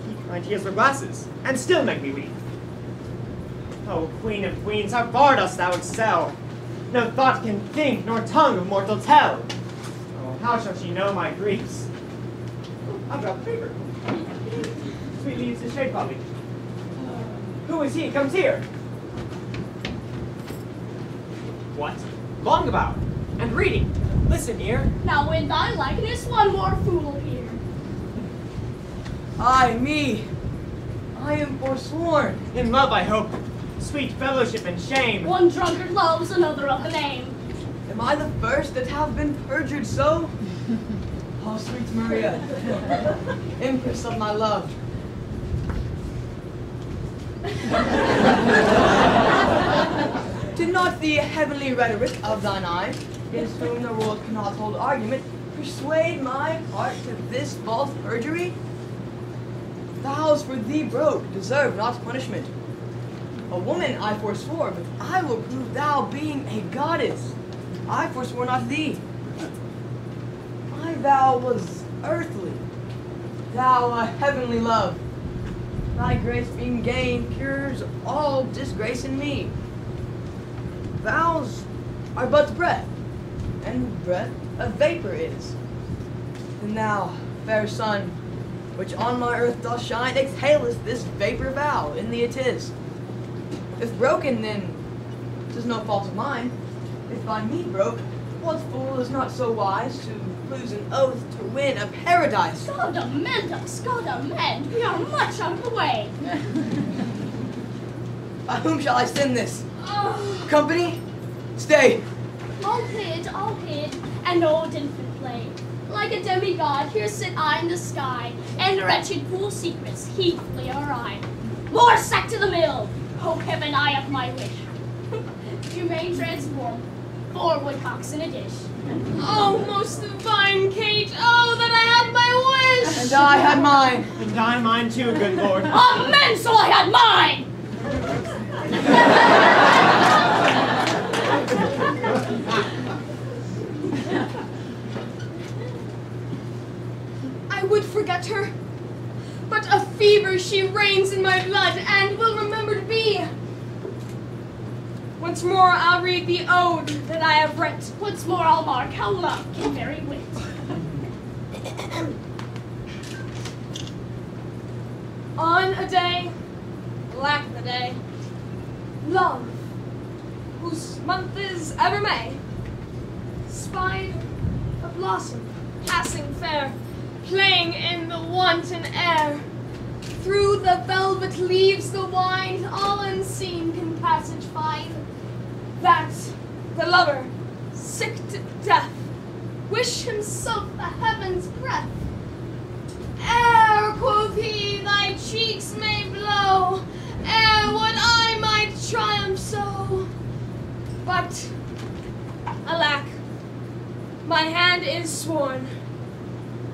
keep my tears for glasses, and still make me weep. O queen of queens, how far dost thou excel? No thought can think, nor tongue of mortal tell. Oh, how shall she know my griefs? Oh, I've got the paper. Sweet leaves to shade, Bobby. Who is he? Comes here. What? Long about, and reading. Listen here. Now in thy likeness, one more fool here. Ay me, I am forsworn. In love, I hope. Sweet fellowship and shame. One drunkard loves another of the name. Am I the first that have been perjured so? Oh, sweet Maria, empress of my love. Did not the heavenly rhetoric of thine eye, against whom the world cannot hold argument, persuade my heart to this false perjury? Vows for thee broke deserve not punishment. A woman I forswore, but I will prove thou being a goddess. I forswore not thee. My vow was earthly, thou a heavenly love. Thy grace being gained cures all disgrace in me. Vows are but breath, and breath a vapor is. And thou, fair sun, which on my earth doth shine, exhalest this vapor vow, in thee it is. If broken, then 'tis no fault of mine. If by me broke, what fool is not so wise to lose an oath to win a paradise? God amend us, God amend. We are much out of the way. By whom shall I send this? Oh, Company? Stay. all hid, and old infant play. Like a demigod, here sit I in the sky, and wretched fool secrets heedfully are I. More sack to the mill! Oh, heaven, I have my wish. You may transform 4 woodcocks in a dish. Oh, most divine Kate, oh, that I had my wish! And I had mine. And I mine too, good lord. Amen, so I had mine! I would forget her, but a fever she reigns in my blood and will remember to be. Once more I'll read the ode that I have writ. Once more I'll mark how love can vary wit. On a day, lack the day, love, whose month is ever May, spied a blossom passing fair, playing in the wanton air. Through the velvet leaves the wind, all unseen can passage find. That the lover, sick to death, wish himself the heaven's breath. Ere, quoth he, thy cheeks may blow, ere would I might triumph so. But, alack, hand is sworn,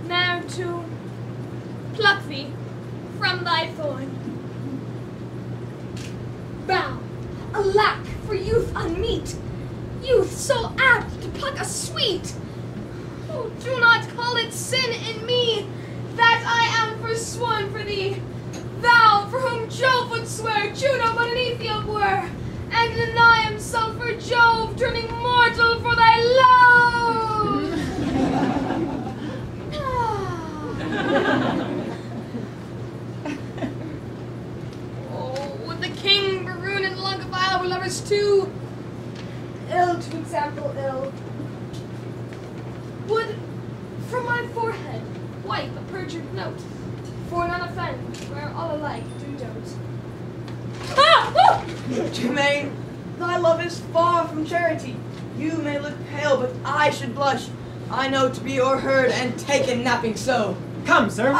ne'er to pluck thee from thy thorn. Bow, alack for youth unmeet, youth so apt to pluck a sweet. Oh, do not call it sin in me, that I am forsworn for thee. Thou, for whom Jove would swear Juno but an Ethiop were, and deny himself for Jove, turning mortal for thy love. Oh, would the king, Baroon, and Lungavile were lovers too? Ill to example ill. Would from my forehead wipe a perjured note, for none offend where all alike do dote. Ah! Jermaine, thy love is far from charity. You may look pale, but I should blush. I know to be o'erheard and taken napping so. Come, sir.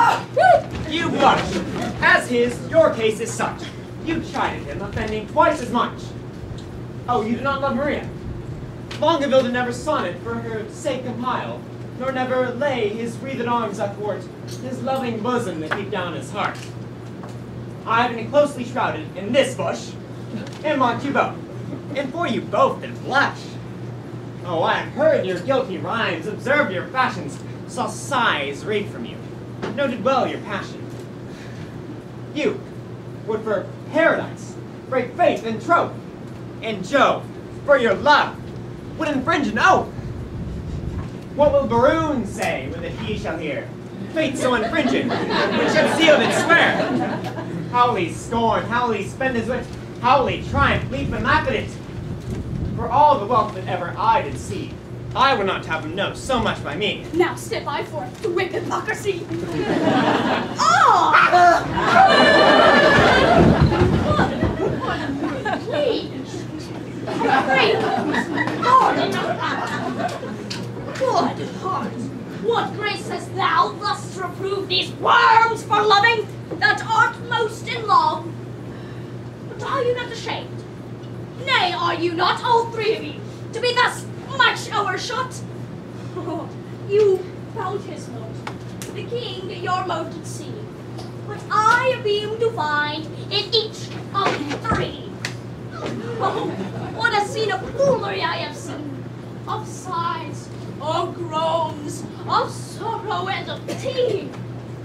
You blush. As his, your case is such. You chided him, offending twice as much. Oh, you do not love Maria? Longaville did never sonnet for her sake compile, nor never lay his wreathed arms athwart his loving bosom that deep down his heart. I have been closely shrouded in this bush, and marked you both, and for you both did blush. Oh, I have heard your guilty rhymes, observed your fashions, saw sighs reek from you, noted well your passion. You would for paradise break faith and troth, and Jove, for your love, would infringe an oath. What will Baroon say when that he shall hear fate so infringing, which should seal and swear? How will he scorn, how will he spend his wit, how will he triumph, leap and laugh at it? For all the wealth that ever I did see, I would not have him know so much by me. Now step I forth to wit hypocrisy. Please. Pardon. Good heart. What grace hast thou thus to reprove these worms for loving that art most in love? But are you not ashamed? Nay, are you not, all three of you, to be thus much overshot? You found his mote, the king your mote did see, but I beam to find in each of three. Oh, what a scene of foolery I have seen, of sighs, of groans, of sorrow and of tea.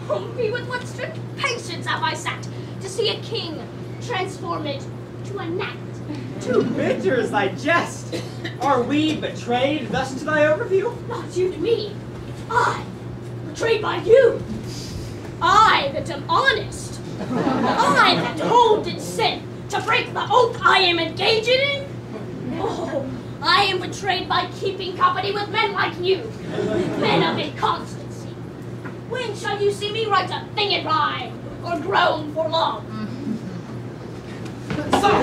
Oh me, with what strict patience have I sat to see a king transformed to a gnat. Too bitter is thy jest. Are we betrayed thus to thy overview? Not you to me. I, betrayed by you. I that am honest. I that hold in sin to break the oath I am engaging in. Oh, I am betrayed by keeping company with men like you, men of inconstancy. When shall you see me write a thing in rhyme, or groan for long? God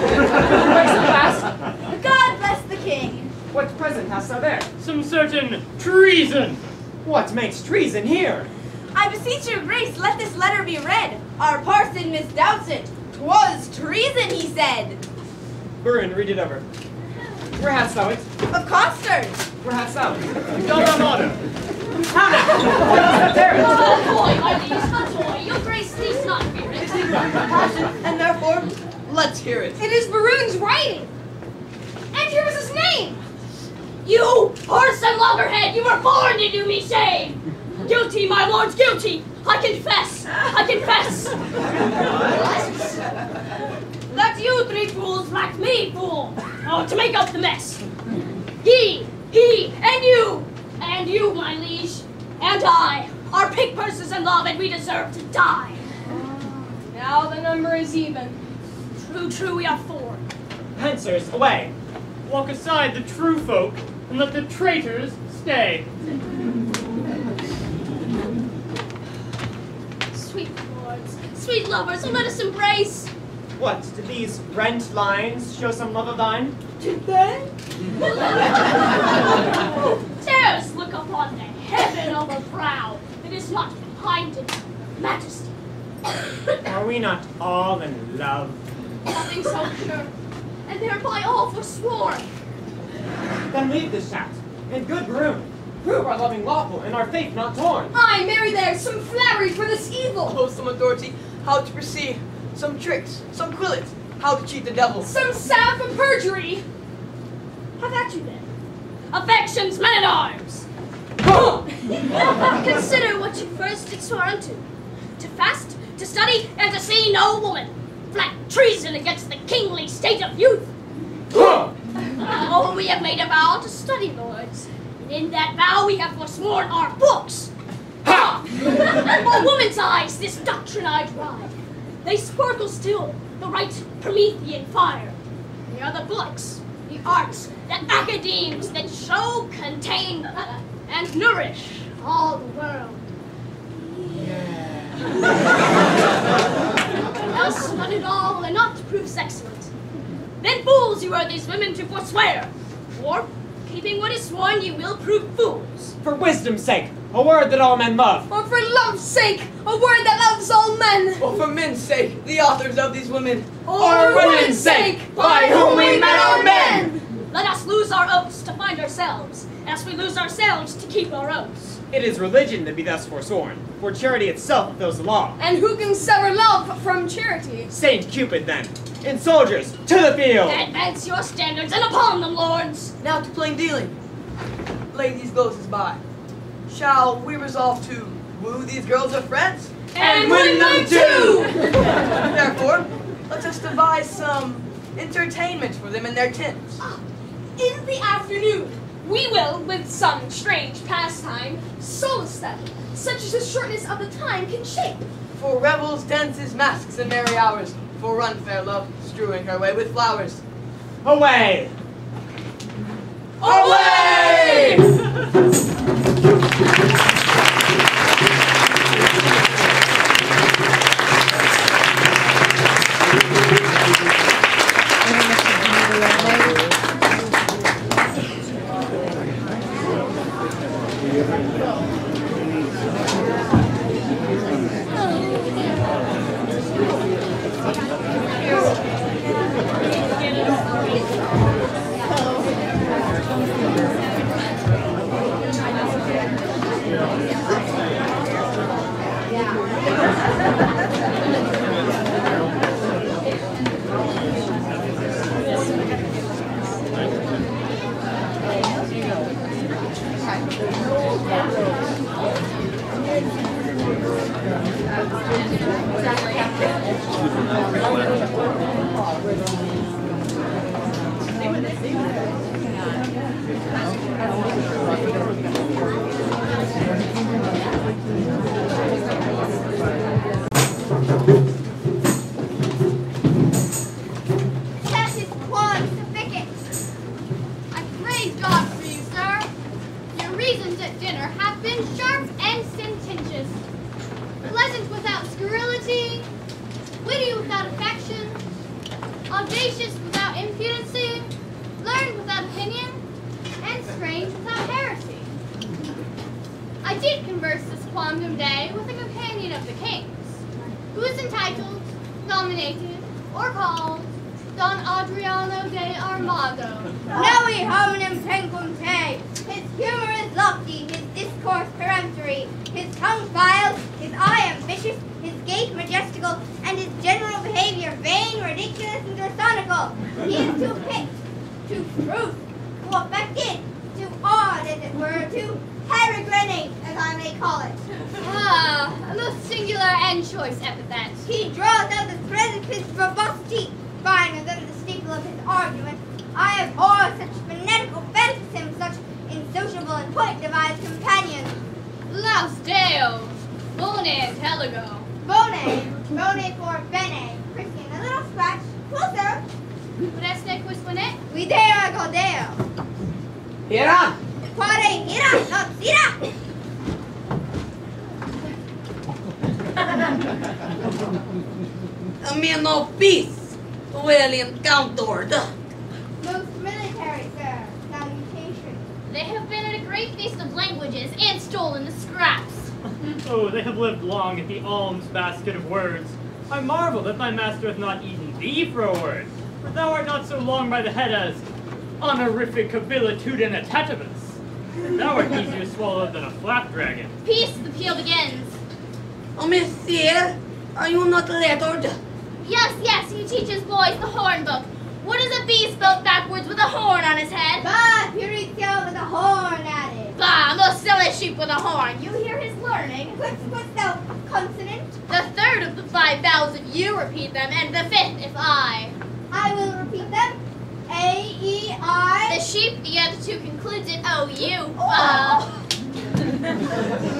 bless the king. What present hast thou there? Some certain treason. What makes treason here? I beseech your grace, let this letter be read. Our parson misdoubts it. 'Twas treason, he said. Baroon, read it over. Where hast thou it? Of Costers. Where hast thou it? Dominato. How now? What is that there? A toy, my liege, a toy. Your grace needs not fear it. And therefore, let's hear it. It is Baroon's writing. And here is his name. You, parson loggerhead, you were born to do me shame. Guilty, my lords, guilty. I confess. I confess. That you three fools lacked me, fool. Oh, to make up the mess. He, and you, my liege, and I are pig purses in love, and we deserve to die. Now the number is even. True, we are four. Pensers, away. Walk aside the true folk, and let the traitors stay. Sweet lords, sweet lovers, let us embrace. What, did these rent lines show some love of thine? Did they? Dare us look upon the heaven of a brow that is not behind it, majesty. Are we not all in love? Nothing so sure, and thereby all forsworn. Then leave this chat, and good Baroon, Prove our loving lawful and our faith not torn. Aye, marry there, some flattery for this evil. Oh, some authority, how to proceed. Some tricks, some quillets, how to cheat the devil. Some salve for perjury. Have at you then. Affections, men at arms! Consider what you first did swear unto. To fast, to study, and to see no woman. Flat treason against the kingly state of youth. Oh, we have made a vow to study, lords. And in that vow we have forsworn our books. Ha! For woman's eyes this doctrine I drive. They sparkle still, the right Promethean fire. They are the books, the arts, the academes that show, contain, and nourish all the world. Else not at all, and not proves excellent. Then fools you are these women to forswear. Or, keeping what is sworn, you will prove fools. For wisdom's sake, a word that all men love. Or for love's sake, a word that loves all men. Or for men's sake, the authors of these women. Or women's sake, by whom we met our men. Let us lose our oaths to find ourselves, as we lose ourselves to keep our oaths. It is religion that be thus forsworn, for charity itself fulfills the law. And who can sever love from charity? Saint Cupid, then. And soldiers, to the field! Advance your standards, and upon them, lords! Now to plain dealing. Lay these glosses by. Shall we resolve to woo these girls of France? And win them too! Therefore, let us devise some entertainment for them in their tents. In the afternoon, we will, with some strange pastime, solace them, such as the shortness of the time can shape. For revels, dances, masks, and merry hours, for run, fair love, strewing her way with flowers. Away! Away! Audacious without impudency, learned without opinion, and strange without heresy. I did converse this quondam day with a companion of the king's, who is entitled, nominated, or called Don Adriano de Armado. Novi hominem tenquam te. His humor is lofty, his discourse peremptory, his tongue filed, his eye ambitious, his gait majestical, and his general behavior vain, ridiculous, and personical. He is too picked, too truth, too affected, too odd, as it were, too peregrinate, as I may call it. Ah, a most singular and choice epithet. He draws out the thread of his verbosity, finer than the staple of his argument. I abhor such phonetical fantasism, such insociable and point-devised companions. Laus Deo, bone intelligo. Bone for bene. Christian, a little scratch. Closer. Preste quisquanet? Videra godeo. Hira! Quare hira, not sira. A man of peace, well encountered. Most military, sir. Salutation. They have been at a great feast of languages and stolen the scraps. Oh, they have lived long at the alms basket of words. I marvel that thy master hath not eaten thee for a word, for thou art not so long by the head as honorific abilitudinatavus. Thou art easier to swallow than a flap dragon. Peace, the peal begins. Oh, monsieur, are you not lettered? Yes, yes, he teaches boys the horn book. What is a bee spelled backwards with a horn on his head? Bah, Puricio with a horn at it. Bah, most silly sheep with a horn. You hear his learning. What's thou consonant? The third of the 5 vowels if you repeat them, and the 5th if I. I will repeat them. A, E, I. The sheep, the other 2 concludes it. Oh, you. Bah.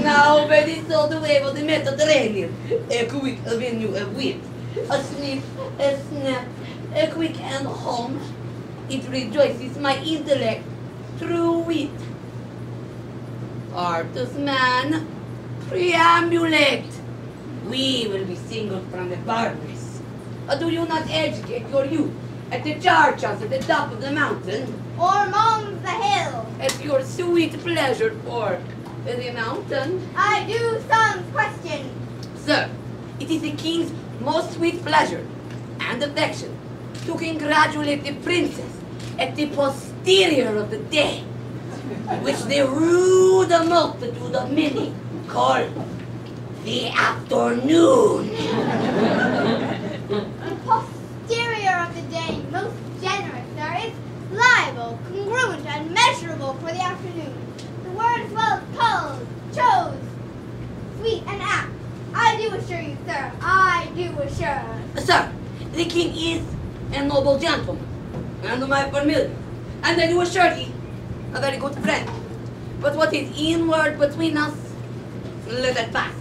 Now, very so the way of the Mediterranean. A quick avenue of wit. A snip, a snap, a quick and home. It rejoices my intellect through wit. Artus man, preambulate. We will be singled from the barbarous. Do you not educate your youth at the church house at the top of the mountain? Or moans the hill. At your sweet pleasure for the mountain? I do son's question. Sir, it is the king's most sweet pleasure and affection to congratulate the princess at the posterior of the day, which the rude multitude of many call the afternoon. The posterior of the day, most generous, sir, is liable, congruent, and measurable for the afternoon. The word as well as called, chose, sweet, and apt. I do assure you, sir, I do assure. Sir, the king is a noble gentleman, and my familiar, and I do assure thee, a very good friend. But what is inward between us, let that pass.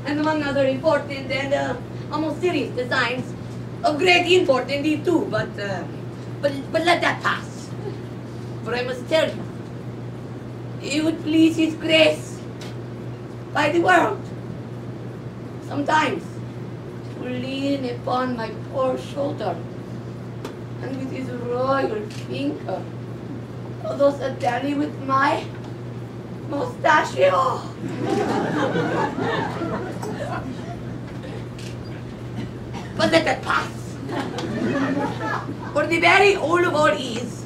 And among other important and almost serious designs, of great import indeed too, but let that pass. For I must tell you, it would please his grace by the world sometimes to lean upon my poor shoulder, and with his royal finger, thus dally with my mustachio. But let that pass. For the very whole of all is,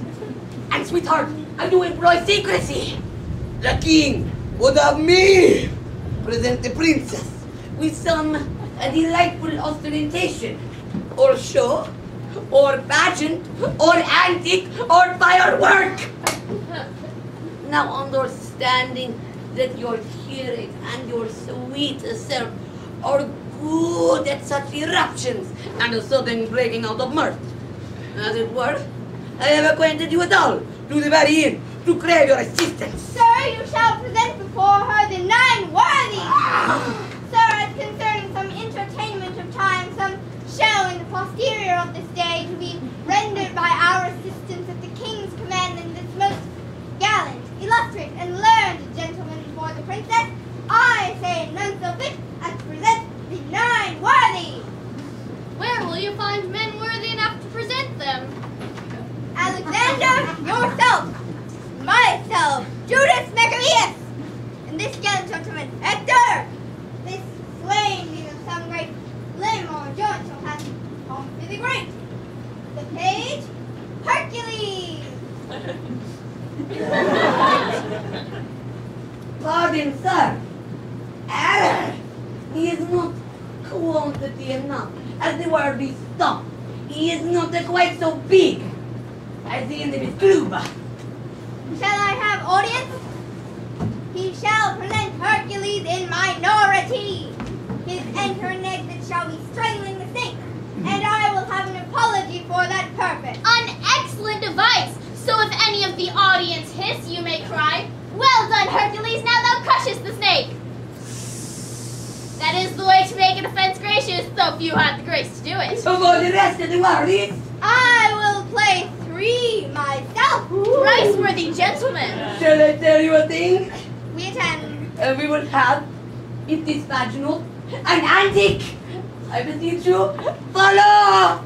and sweetheart, I do employ secrecy. The king would have me present the princess with some delightful ostentation, or show, or pageant, or antique, or firework. Now understanding that your curate and your sweet self are good at such eruptions and a sudden breaking out of mirth, as it were, I have acquainted you at all to the very end to crave your assistance. Sir, you shall present before her the 9 worthies. Sir, as concerning some entertainment of time, some show in the posterior of this day to be rendered by our assistance at the king's command in this most gallant, illustrious, and learned gentleman before the princess, I say none so fit as to present the 9 worthies. Where will you find men worthy enough to present them? Alexander, yourself, myself, Judas Maccabeus, and this gallant gentleman, Hector, this swain being of some great limb or joint shall have Pompey the Great, the page, Hercules. Pardon, sir. Error. He is not quantity enough, as the word is stop. He is not quite so big as the end of his club. Shall I have audience? He shall present Hercules in minority. His enter an exit shall be strangling the snake, and I will have an apology for that purpose. An excellent device! So if any of the audience hiss, you may cry, "Well done, Hercules, now thou crushest the snake!" That is the way to make an offense gracious, though few have the grace to do it. For the rest of the world, I will play 3 myself. Thrice worthy gentlemen. shall I tell you a thing? We attend. We will have, if this vaginal, an antique. I beseech you, follow!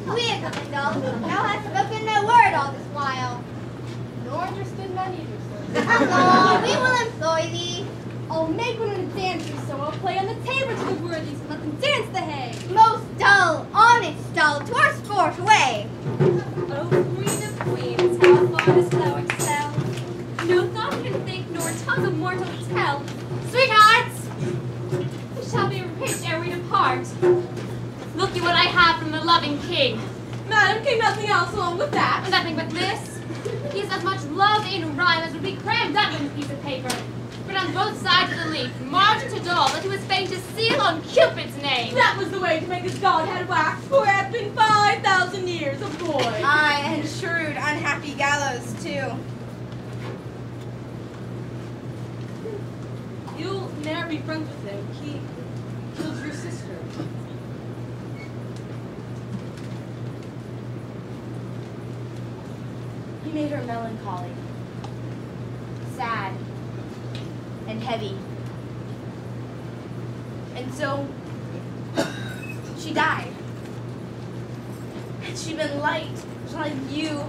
Winedale, thou hast spoken no word all this while. Nor understood none either, sir. Oh, we will employ thee. I'll make one of the dancers, so I'll play on the tabor to the worthies and let them dance the hay. Most dull, honest dull, to our sport away. heart. Look you what I have from the loving king. Madam, came nothing else along with that? Nothing but this. He has as much love in rhyme as would be crammed up in a piece of paper. But on both sides of the leaf, marked to dull, that he was fain to seal on Cupid's name. That was the way to make his godhead wax, for it hath been 5,000 years of boy. Aye, and shrewd, unhappy gallows, too. You'll ne'er be friends with him. He killed your sister. He made her melancholy, sad, and heavy. And so, she died. Had she been light, like you,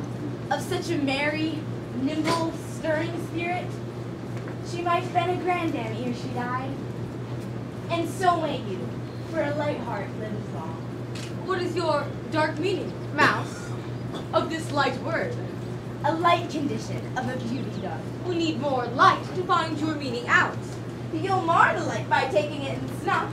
of such a merry, nimble, stirring spirit, she might have been a granddam ere she died. And so may you, for a light heart lives long. What is your dark meaning, mouse, of this light word? A light condition of a beauty dog. We need more light to find your meaning out. You'll mar the light by taking it in snuff.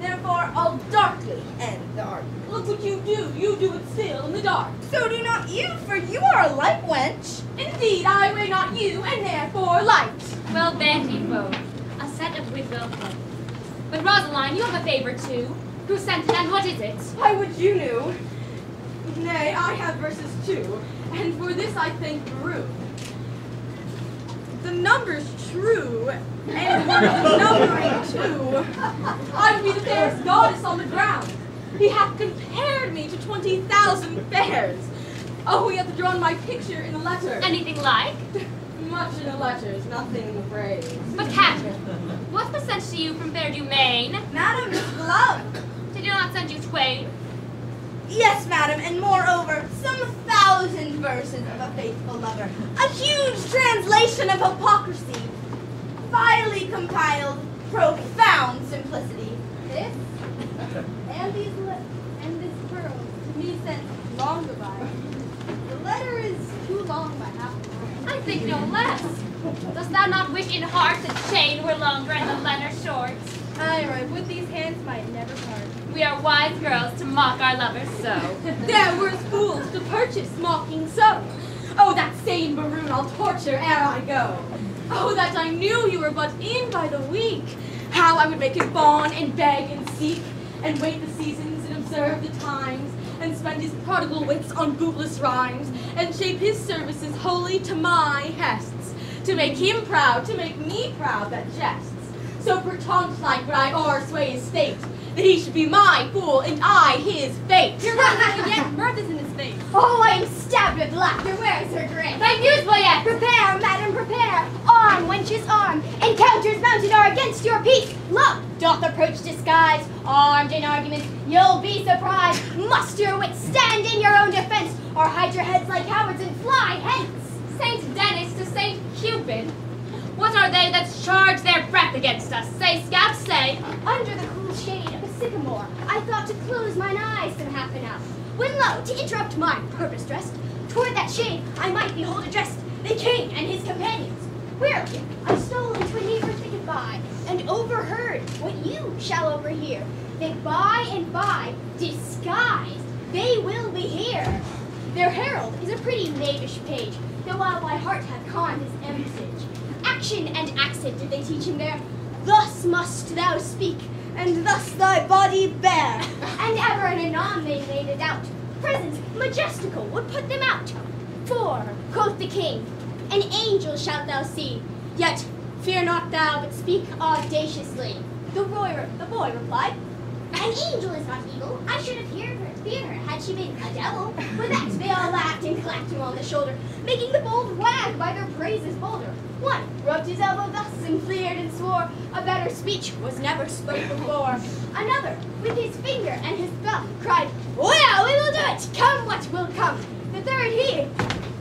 Therefore, I'll darkly end the argument. Look what you do. You do it still in the dark. So do not you, for you are a light wench. Indeed, I weigh not you, and therefore light. Well, then ye both, a set of Winedale folk. But Rosaline, you have a favor too. Who sent it, and what is it? Why would you knew? Nay, I have verses too, and for this I thank Baru. The number's true, and the numbering too. I would be the fairest goddess on the ground. He hath compared me to 20,000 fairs. Oh, he hath drawn my picture in a letter. Anything like? Much in the letters, nothing in the phrase. But Catherine, what was sent to you from fair Domain? Madam, Miss Glove. Did you not send you twain? Yes, madam, and moreover, some 1,000 verses of a faithful lover. A huge translation of hypocrisy. Vilely compiled, profound simplicity. This, and these and this pearl, to me sent long goodbye. The letter is too long by half an hour. I think no less. Dost thou not wish in heart the chain were longer and the letter short? Aye, right, with these hands might never part. We are wise girls to mock our lovers so. There were fools to purchase mocking so. Oh, that same Maroon I'll torture ere I go. Oh, that I knew you were but in by the week. How I would make him fawn and beg and seek, and wait the seasons and observe the times, and spend his prodigal wits on bootless rhymes, and shape his services wholly to my hests, to make him proud, to make me proud that jests. So perchance like would I o'ersway his state, that he should be my fool and I his fate. You're right, and yet mirth is in his face. Oh, I am stabbed with laughter. Where is her grace? Thy news, boyette! Prepare, madam, prepare. Arm, wenches, arm. Encounters mounted are against your peace. Love doth approach disguise. Armed in argument, you'll be surprised. Must your wits stand in your own defense, or hide your heads like cowards and fly hence? Saint Dennis to Saint Cupid. What are they that charge their breath against us? Say, scouts, say. Under the cool shade of a sycamore, I thought to close mine eyes some half an hour. When lo, to interrupt my purpose dressed, toward that shade I might behold addressed the king and his companions. Whereupon I stole into a neighbor thicket by, and overheard what you shall overhear, that by and by, disguised, they will be here. Their herald is a pretty knavish page, though while my heart hath conned his embassage. Action and accent did they teach him there. Thus must thou speak, and thus thy body bear. And ever and anon they made it out. Presence majestical would put them out. For, quoth the king, an angel shalt thou see. Yet fear not thou, but speak audaciously. The boy replied, an angel is not evil. I should have feared her had she been a devil. With that they all laughed and clapped him on the shoulder, making the bold wag by their praises bolder. One rubbed his elbow thus and fleered and swore a better speech was never spoke before. Another, with his finger and his thumb, cried, well, we will do it, come what will come. The third he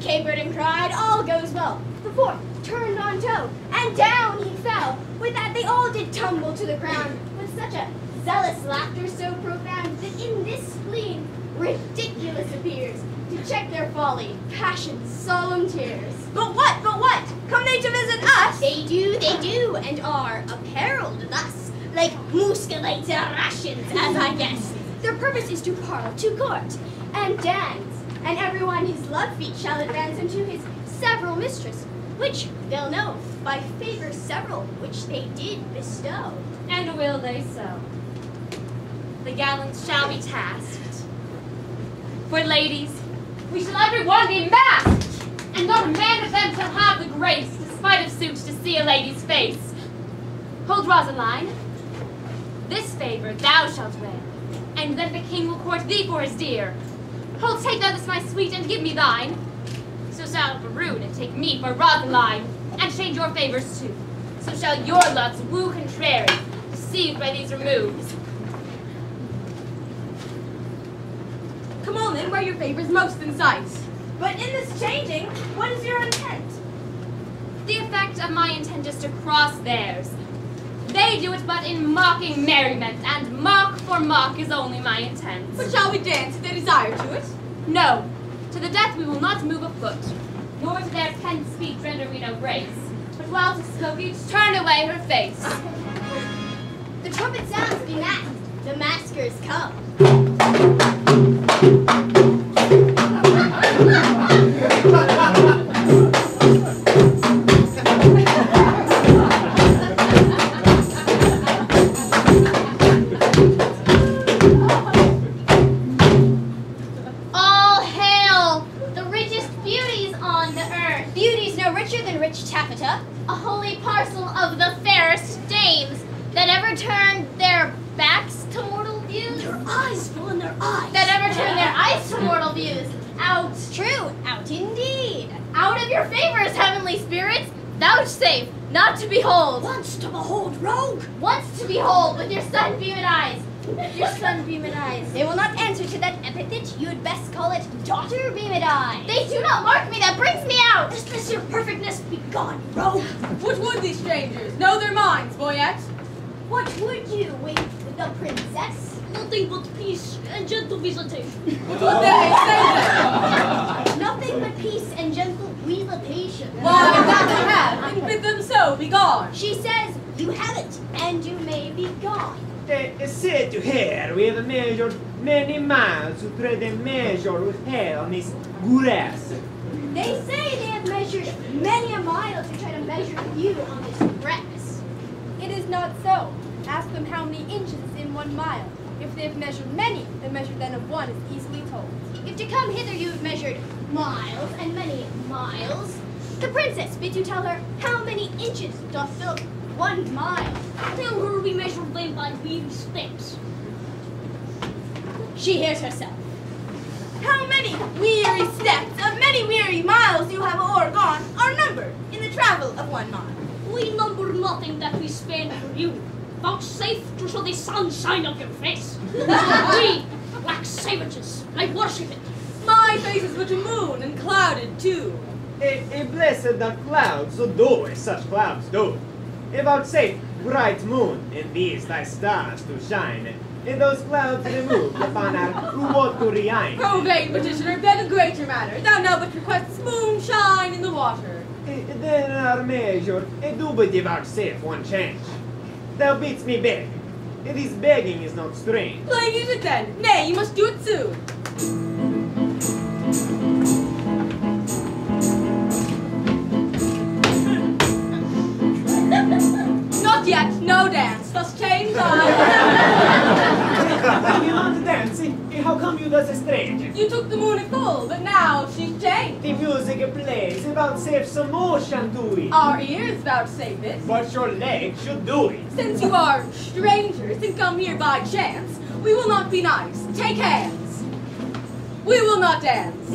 capered and cried, all goes well. The fourth turned on toe, and down he fell. With that they all did tumble to the ground, with such a zealous laughter so profound, that in this spleen ridiculous appears, to check their folly, passion's solemn tears. But what, come they to visit us? They do, and are apparelled thus. like musculator rations, as I guess. Their purpose is to parle, to court, and dance, and everyone his love feat shall advance unto his several mistress, which they'll know by favor several which they did bestow. And will they so? The gallants shall be tasked. For ladies, we shall everyone be masked, and not a man of them shall have the grace, despite of suit, to see a lady's face. Hold Rosaline, this favor thou shalt wear, and then the king will court thee for his dear. Hold, take thou this, my sweet, and give me thine. So shall Baroon and take me for Rosaline, and change your favors too. So shall your loves woo contrary, deceived by these removes. Come on then, where your favor's most in sight. But in this changing, what is your intent? The effect of my intent is to cross theirs. They do it but in mocking merriment, and mock for mock is only my intent. But shall we dance if they desire to it? No, to the death we will not move a foot, nor to their pent speech render we no grace, but while to smoke each turn away her face. The trumpet sounds be masked, the maskers come. All hail the richest beauties on the earth. Beauties no richer than rich taffeta, A holy parcel of the fairest dames that ever turned their backs to mortal views. their eyes full in their eyes. That ever turned their eyes to mortal views. Out, True, out indeed. out of your favors, heavenly spirits, vouchsafe not to behold. Once to behold rogue. Once to behold with your sunbeaming eyes. Your sunbeaming eyes. They will not answer to that epithet. You had best call it daughter beaming eye. They do not mark me, that brings me out. This your perfectness be gone, rogue. What would these strangers? Know their minds, boyette. What would you with the princess? Nothing but peace and gentle visitation. What would they say then? Nothing but peace and gentle visitation. Why, that they have, and bid them so be gone. She says, you have it, and you may be gone. Sit you here, we have measured many miles to try to measure with hell on this grass. They say they have measured many a mile to try to measure you on this grass. It is not so. Ask them how many inches is in 1 mile. If they have measured many, the measure then of one is easily told. If to come hither you have measured miles and many miles, the princess bids you tell her how many inches doth fill 1 mile. Tell her we measure them by weary steps. She hears herself. How many weary steps of many weary miles you have o'ergone are numbered in the travel of 1 mile. We number nothing that we spend for you. Vouchsafe to show the sunshine of your face. We, like savages, I worship it. My face is but a moon and clouded too. A blessed are clouds, so do as such clouds do. Vouchsafe bright moon, and these thy stars to shine, and those clouds remove upon our watery eye. Provate, petitioner, beg a greater matter. Thou now but requests moonshine in the water. Then our measure, do but vouchsafe one change. Thou bids me beg. This begging is not strange. Plain is it then. Nay, you must do it soon. Not yet, no dance. Thus change I. You want to dance? How come you thus strange? You took the moon in full, but now she's changed. The music plays, vouchsafe some motion to it. Our ears vouchsafe it. But your legs should do it. Since you are strangers and come here by chance, we will not be nice. Take hands. We will not dance.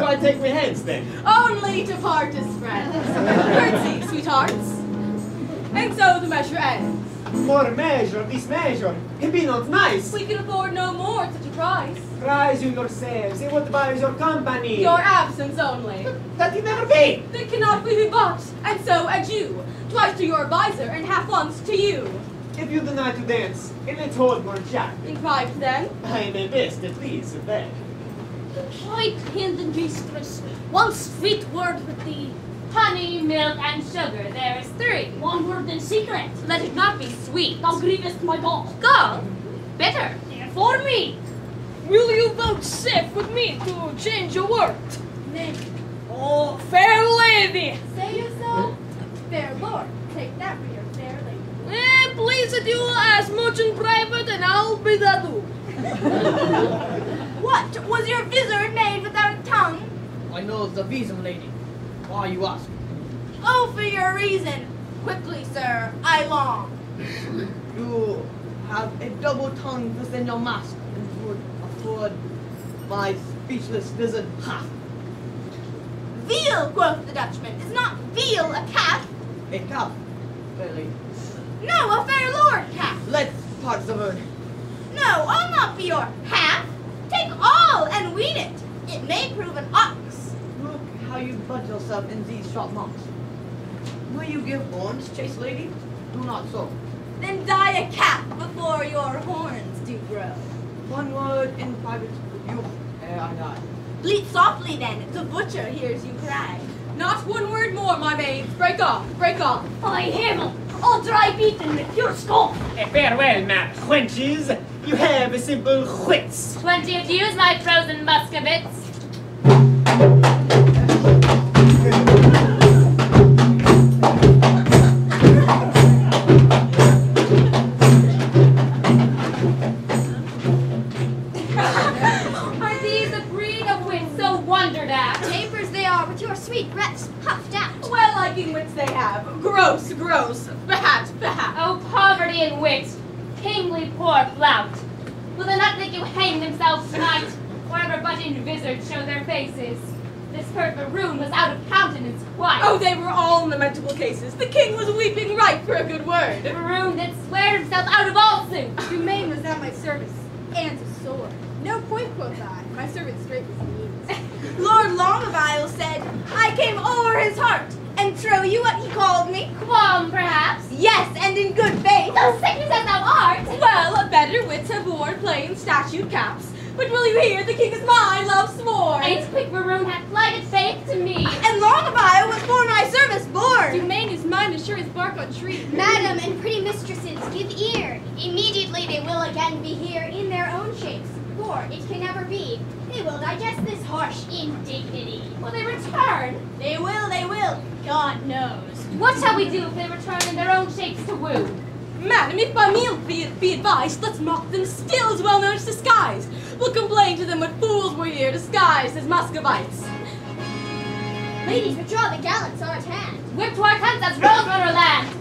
Why take me hands then? Only to part as friends. Curtsy, sweethearts. And so the measure ends. For measure, this measure, it be not nice. We can afford no more at such a price. Rise you yourselves, and what buys your company? Your absence only. That it never be. That cannot be bought, and so adieu. Twice to your advisor, and half once to you. If you deny to dance, let's hold more chat. In private then? I may best at least beg. Right hand and mistress, one sweet word with thee. Honey, milk, and sugar, there is 3. One word in secret. Let it not be sweet. Thou grievest my gall. Gall, bitter. For me. Will you vouchsafe with me to change your word? Nay, Oh, fair lady! say you so? Fair lord, take that for your fair lady. Please do as much in private and I'll be that do. What? Was your vizard made without a tongue? I know the reason, lady. Why you ask? Oh, for your reason. Quickly, sir, I long. You have a double tongue within your mask and would afford my speechless visit half. Veal, quoth the Dutchman. Is not veal a calf? A calf, fair lady. No, a fair lord calf. Let's part the word. No, I'll not be your half. Take all and wean it. It may prove an ox. Look how you bud yourself in these short months. Will you give horns, chaste lady? Do not so. Then die a calf before your horns do grow. One word in private with you ere I die. Bleat softly then, the butcher hears you cry. Not one word more, my maids. Break off, break off. By Himmel, all dry beaten with pure scoff. Farewell, my wenches. You have a simple wits. 20 adieus, my frozen Muscovites. Are these a breed of wits so wondered at? Tapers they are with your sweet breaths puffed out. Well-liking wits they have. Gross, gross. Fat, fat. Oh, poverty and wit, kingly poor flout. Will they not think you hang themselves tonight, wherever but in vizards show their faces? This hurt maroon was out of countenance quite. Oh, they were all lamentable cases. The king was weeping right for a good word. Maroon that sweared himself out of all suit. Dumaine was at my service, and a sword. No point, quoth I. My servant straight was means. Lord Longavisle said, I came o'er his heart, and trow you what he called me? Qualm, perhaps. Yes, and in good faith. So sickness as thou art. Well, better wits have worn plain statute caps. But will you hear, the king is mine, love sworn. Ain't quick maroon hath plighted faith to me. And Longavisle was for my service born. Dumaine is mine as sure as bark on tree. Madam and pretty mistresses, give ear. Immediately they will again be here in their own shapes. For it can never be. They will digest this harsh indignity. Will they return? They will. God knows. What shall we do if they return in their own shapes to woo? Madam, if by me be advised, let's mock them still as well known as disguise. We'll complain to them what fools were here, disguised as Muscovites. Ladies, withdraw, the gallants are at hand. Whip to our tents as Roadrunner land.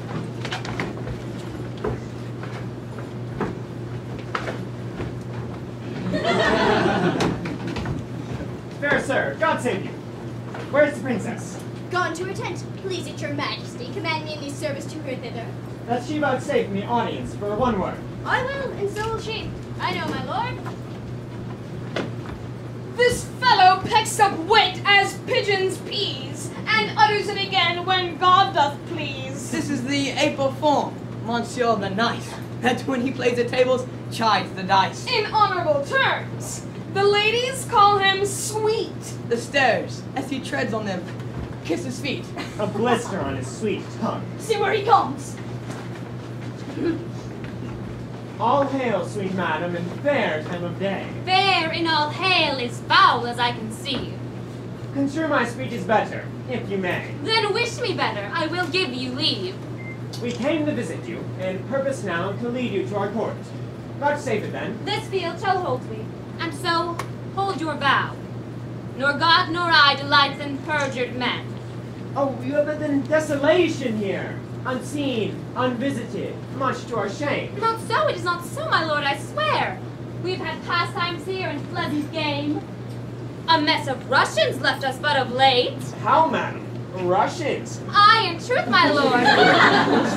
Fair sir, God save you. Where's the princess? Gone to her tent. Please it your majesty, command me in the service to her thither. That she vouchsafe me audience for one word. I will, and so will she. I know, my lord. This fellow pecks up wit as pigeons peas, and utters it again when God doth please. This is the April form, Monsieur the Knife, that when he plays the tables, chides the dice. In honorable terms, the ladies call him sweet. The stairs, as he treads on them, kiss his feet. A blister on his sweet tongue. See where he comes. All hail, sweet madam, and fair time of day. Fair in all hail is foul as I can see. Construe my speech is better, if you may. Then wish me better, I will give you leave. We came to visit you, and purpose now to lead you to our court. Vouchsafe it then. This field shall hold me, and so hold your vow. Nor God nor I delights in perjured men. Oh, you have been in desolation here, unseen, unvisited, much to our shame. Not so, it is not so, my lord, I swear. We've had pastimes here and pleasant game. A mess of Russians left us but of late. How, madam? Russians? Aye, in truth, my lord.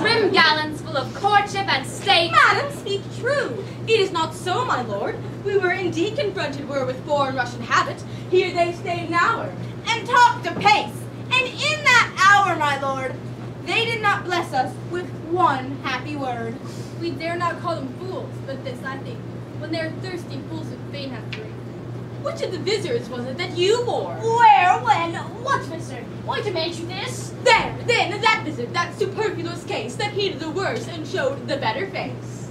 Trim gallants full of courtship and state. Madam, speak true. It is not so, my lord. We were indeed confronted with foreign Russian habit. Here they stayed an hour. And talked apace. And in that hour, my lord, they did not bless us with one happy word. We dare not call them fools, but this I think, when they are thirsty, fools would fain have drink. Which of the visors was it that you wore? Where, when, what visitor? Why demand you this? There, then, that wizard, that superfluous case, that heeded the worse and showed the better face.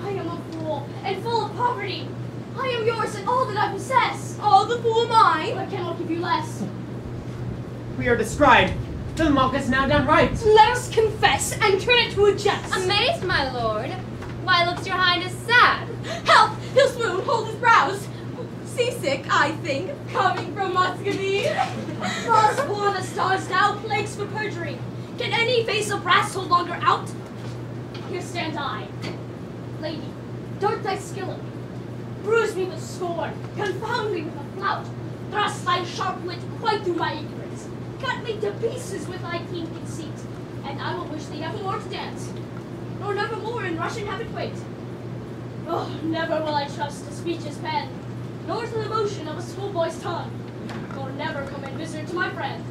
I am a fool, and full of poverty. I am yours and all that I possess. All the fool mine. I cannot give you less. We are described. The monk has now done right. Let us confess and turn it to a jest. Amazed, my lord. Why looks your highness sad? Help! He'll swoon, hold his brows. Seasick, I think, coming from Muscovy. Thus for the stars thou plagues for perjury. Can any face of brass hold longer out? Here stand I. Lady, dart thy skill at me. Bruise me with scorn, confound me with a flout. Thrust thy sharp wit quite through my ignorance. Cut me to pieces with thy keen conceit. And I will wish thee nevermore to dance, nor nevermore in Russian habit wait. Oh, never will I trust to speech's pen, nor to the motion of a schoolboy's tongue, nor never come in visit to my friend,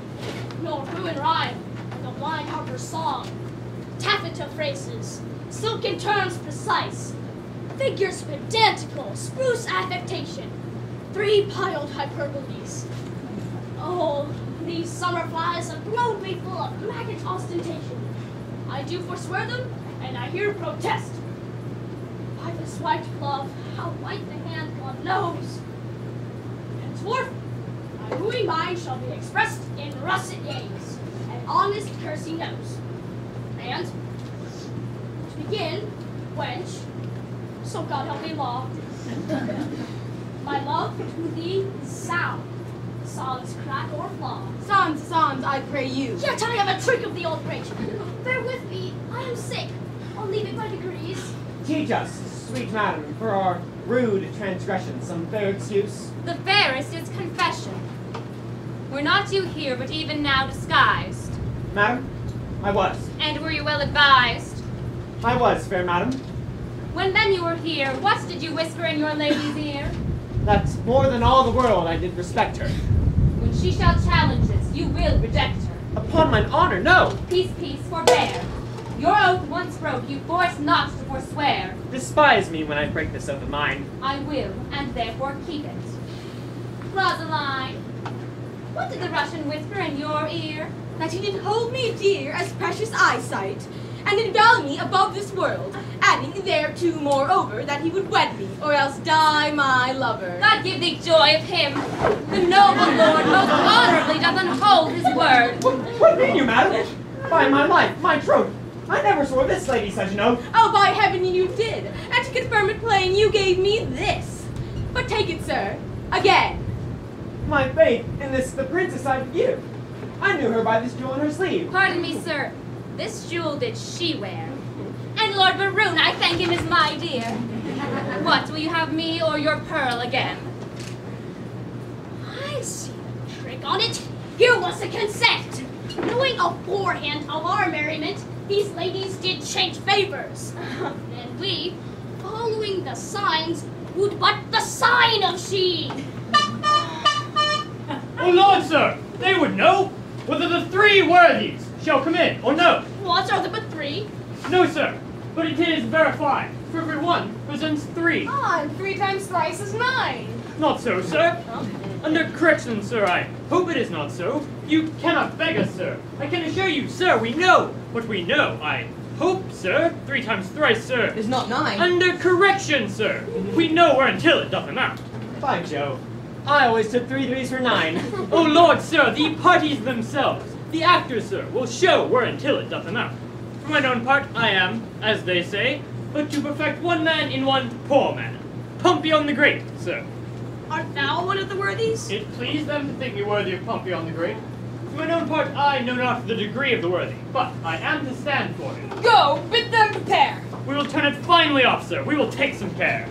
nor ruin rhyme like a blind harper's song. Taffeta phrases, silken terms precise, figures pedantical, spruce affectation, three-piled hyperboles. Oh, these summer flies have blown me full of maggot ostentation. I do forswear them, and I here protest. By this white glove, how white the hand God knows. Henceforth, my wooing mind shall be expressed in russet yeas, and honest cursing nose. And, to begin, wench, so God help me law, my love to thee is sound, sans crack or flaw. Sans, I pray you. Yet I have a trick of the old rage. Bear with me, I am sick. I'll leave it by degrees. Teach us, sweet madam, for our rude transgression, some fair excuse. The fairest is confession. Were not you here, but even now disguised? Madam, I was. And were you well advised? I was, fair madam. When then you were here, what did you whisper in your lady's ear? That more than all the world I did respect her. When she shall challenge us, you will reject her. Upon mine honor, no. Peace, peace, forbear. Your oath once broke, you force not to forswear. Despise me when I break this oath of mine. I will, and therefore keep it. Rosaline, what did the Russian whisper in your ear? That he did hold me dear as precious eyesight, and did value me above this world, adding thereto moreover that he would wed me, or else die my lover. God give thee joy of him. The noble lord most honorably doth unhold his word. What mean you, madam? By my life, my troth, I never swore this lady such an oath. Oh, by heaven you did, and to confirm it plain, you gave me this. But take it, sir, again. My faith in this the princess I give. I knew her by this jewel in her sleeve. Pardon me, sir. This jewel did she wear. And Lord Baroon, I thank him, is my dear. What, will you have me or your pearl again? I see the trick on it. Here was the consent. Knowing aforehand of our merriment, these ladies did change favors. And we, following the signs, would but the sign of she. Oh Lord, sir, they would know whether the three worthies shall come in or no. What are there but three? No, sir, but it is verified. For every one presents three. Ah, and 3 times thrice is 9. Not so, sir. Under correction, sir, I hope it is not so. You cannot beg us, sir. I can assure you, sir, we know what we know. I hope, sir. 3 times thrice, sir. Is not 9. Under correction, sir. We know where until it doth amount. By Jove, I always took 3 threes for 9. Oh Lord, sir, the parties themselves, the actors, sir, will show where until it doth amount. For mine own part, I am, as they say, but to perfect one man in one poor man. Pompey the Great, sir. Art thou one of the worthies? It pleased them to think me worthy of Pompey the Great. For mine own part, I know not the degree of the worthy, but I am to stand for it. Go, bid them prepare. We will turn it finely off, sir. We will take some care.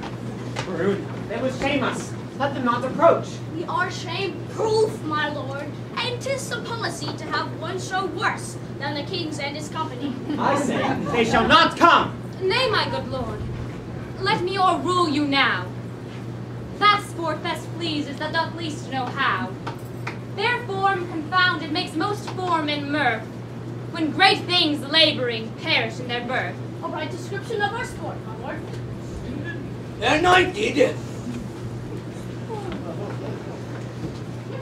Rude, they would shame us. Let them not approach. We are shame-proof, my lord, and 'tis a policy to have one show worse than the king's and his company. I say, they shall not come. Nay, my good lord, let me o'errule you now. That sport best pleases that doth least know how. Their form confounded makes most form in mirth, when great things laboring perish in their birth. A right description of our sport, my lord. Anointed.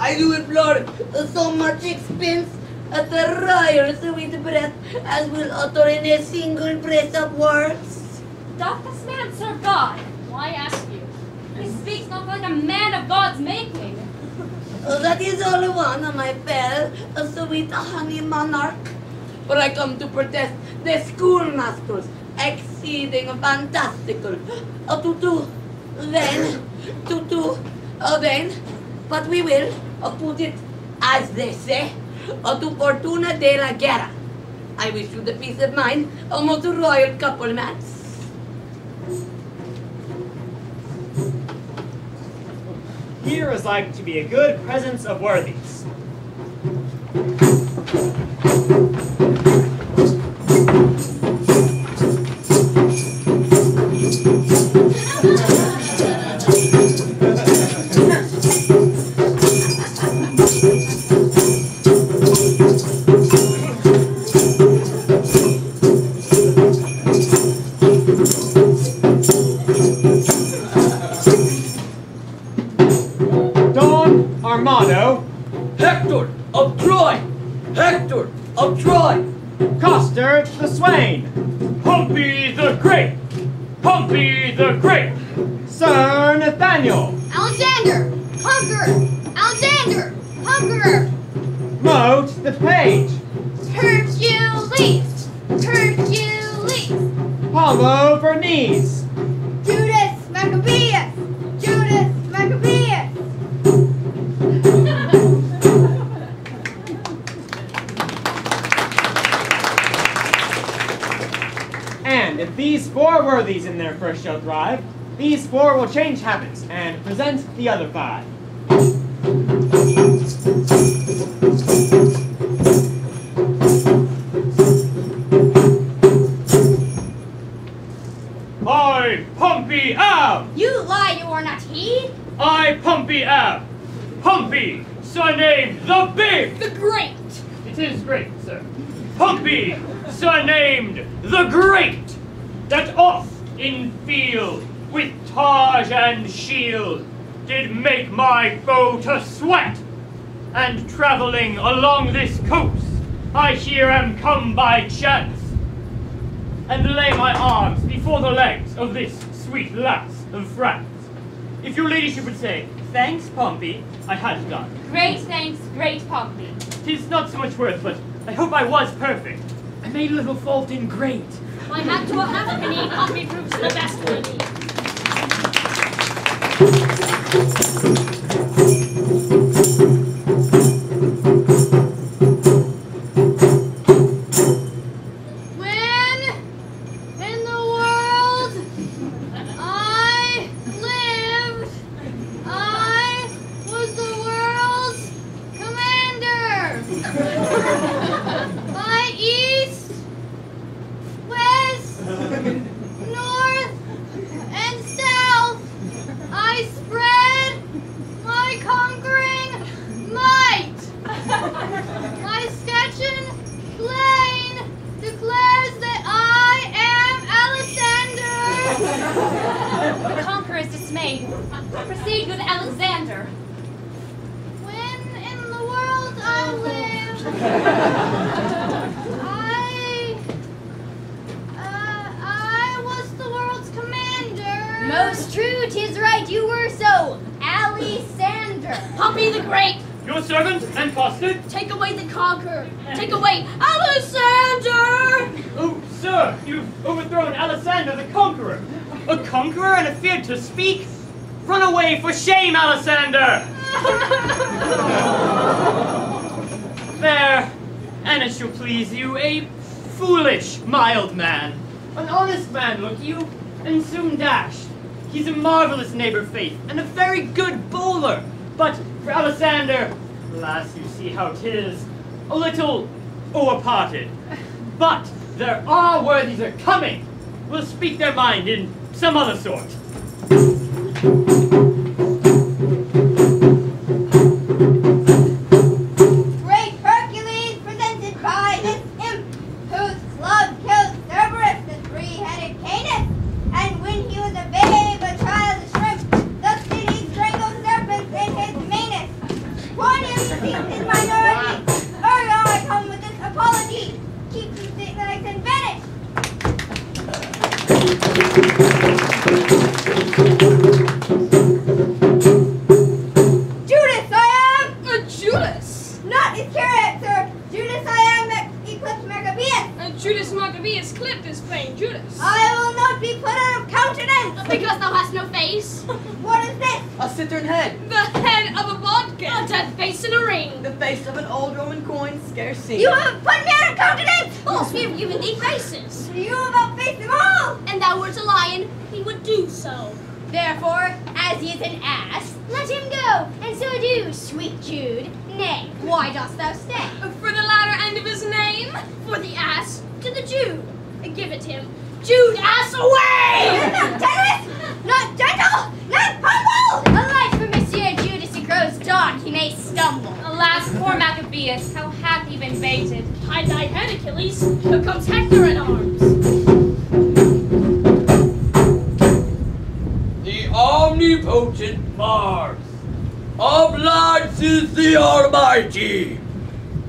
I do implore so much expense at the royal sweet breath as will utter in a single breath of words. Doth this man serve God? Why ask you? He speaks not like a man of God's making. That is all one, my fair, sweet honey monarch. For I come to protest the schoolmasters exceeding fantastical. Then, but we will put it as they say, to fortuna de la guerra. I wish you the peace of mind, most royal couple mans. Here is like to be a good presence of worthies. Our motto, Hector of Troy! Hector of Troy! Coster the Swain, Pompey the Great! Pompey the Great! Sir Nathaniel, Alexander, conqueror. Alexander, conqueror. Moat the Page, Hercules, Hercules. Paulo Bernice, Judas Maccabeus, Judas Maccabeus. and if these four worthies in their first shall thrive, these four will change habits and present the other five. I, Pompey, am! You lie, you are not he. I, Pompey, am! Pompey, surnamed the Big! The great. It is great, sir. Pompey, surnamed the Great, that oft in field with targe and shield did make my foe to sweat. And travelling along this coast, I here am come by chance, and lay my arms before the legs of this sweet lass of France. If your ladyship would say, thanks, Pompey, I had done. Great thanks, great Pompey. 'Tis not so much worth, but I hope I was perfect. I made a little fault in great. My hat to a halfpenny, Pompey proves the best lady. When in the world I lived, I was the world's commander. By east, west, north, and south, I spread my conquering might. My scutcheon plain declares that I am Alexander. The conqueror is dismayed. Proceed, good Alexander. When in the world I lived, I was the world's commander. Most true, 'tis right, you were so. Alexander. Pompey the Great, Your servant and costed? take away the conqueror. Take away Alexander! Oh, sir, you've overthrown Alexander the Conqueror. A conqueror and afeard to speak? Run away for shame, Alexander! There, and it shall please you, a foolish, mild man. An honest man, look you, and soon dashed. He's a marvelous neighbor, faith, and a very good bowler. But for Alexander, alas, you see how 'tis, a little o'erparted. But there are worthies are coming. Will speak their mind in some other sort. Great Hercules presented by this imp, whose club killed Cerberus, the three-headed Canis, and when he was a babe, a child, a shrimp, thus did he strangle serpents in his meanest. 20 face. What is this? A cittern head. The head of a vodka. A dead face in a ring. The face of an old Roman coin scarce seen. You have put me out of countenance! False, we have given thee faces. You have outfaced them all! And thou wert a lion, he would do so. Therefore, as he is an ass, let him go, and so do, sweet Jude. Nay, why dost thou stay? For the latter end of his name, for the ass to the Jew. Give it him. Jude, ass away! Not generous, not gentle, not humble! Alas, for Monsieur Jude as he grows dark, he may stumble. Alas, poor Maccabeus, how hath he been baited? Hide thy head, Achilles. Here comes Hector in arms. The omnipotent Mars, obliges the Almighty,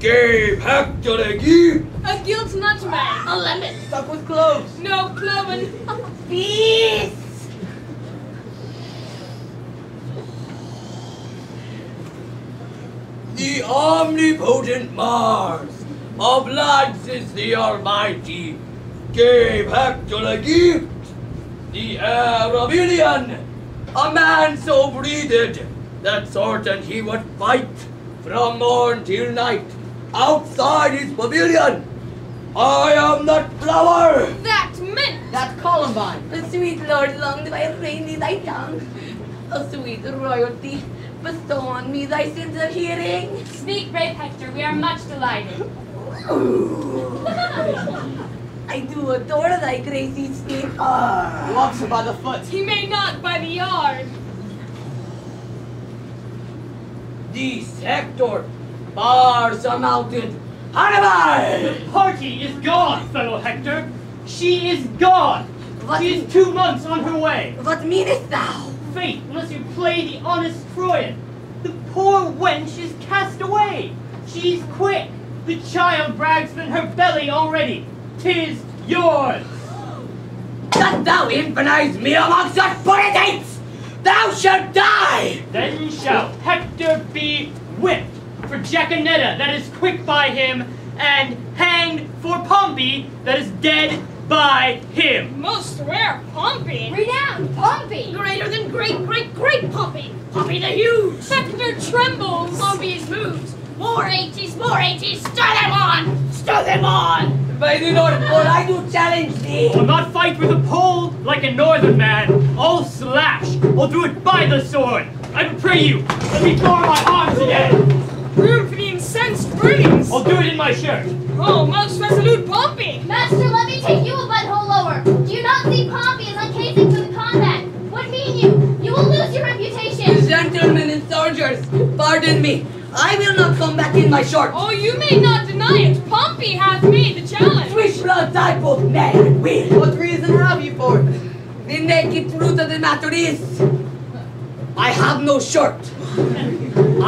gave Hector a gift. A gilt nutmeg. A lemon. Stuck with cloves. No cloven. Peace! The omnipotent Mars, obliges the Almighty, gave Hector a gift. The heir of Ilion, a man so breathed that certain he would fight from morn till night outside his pavilion. I am that flower. That mint. That columbine. The sweet Lord longed by a flame in thy tongue. O sweet royalty, bestow on me thy sense of hearing. Speak, brave Hector, we are much delighted. I do adore thy gracie speak. Walks her by the foot. He may not by the yard. This Hector, far surmounted Hannibal. The party is gone, fellow Hector. She is gone. What She is 2 months on her way. What meanest thou? Faith, unless you play the honest Troyan. The poor wench is cast away. She's quick. The child brags in her belly already. 'Tis yours. Dost thou infinize me among such potentates? Thou shalt die! Then shall Hector be whipped for Jacanetta that is quick by him, and hanged for Pompey that is dead by him. Most rare Pompey. Renowned Pompey. Greater than great Pompey. Pompey the huge. Hector trembles. Pompey is moved. More 80s, more 80s. Stir them on. Stir them on. By the Lord, for I do challenge thee. I'll not fight with a pole like a northern man. I'll slash. I'll do it by the sword. I pray you, let me throw my arms again. Room for the incensed greetings. I'll do it in my shirt. Oh, most resolute Pompey. Master, let me take you a butthole lower. Do you not see Pompey is uncasing for the combat? What mean you? You will lose your reputation. Gentlemen and soldiers, pardon me. I will not come back in my shorts. Oh, you may not deny it. Pompey hath made the challenge. Swish blood I both may and will. What reason have you for it? The naked truth of the matter is, I have no shirt.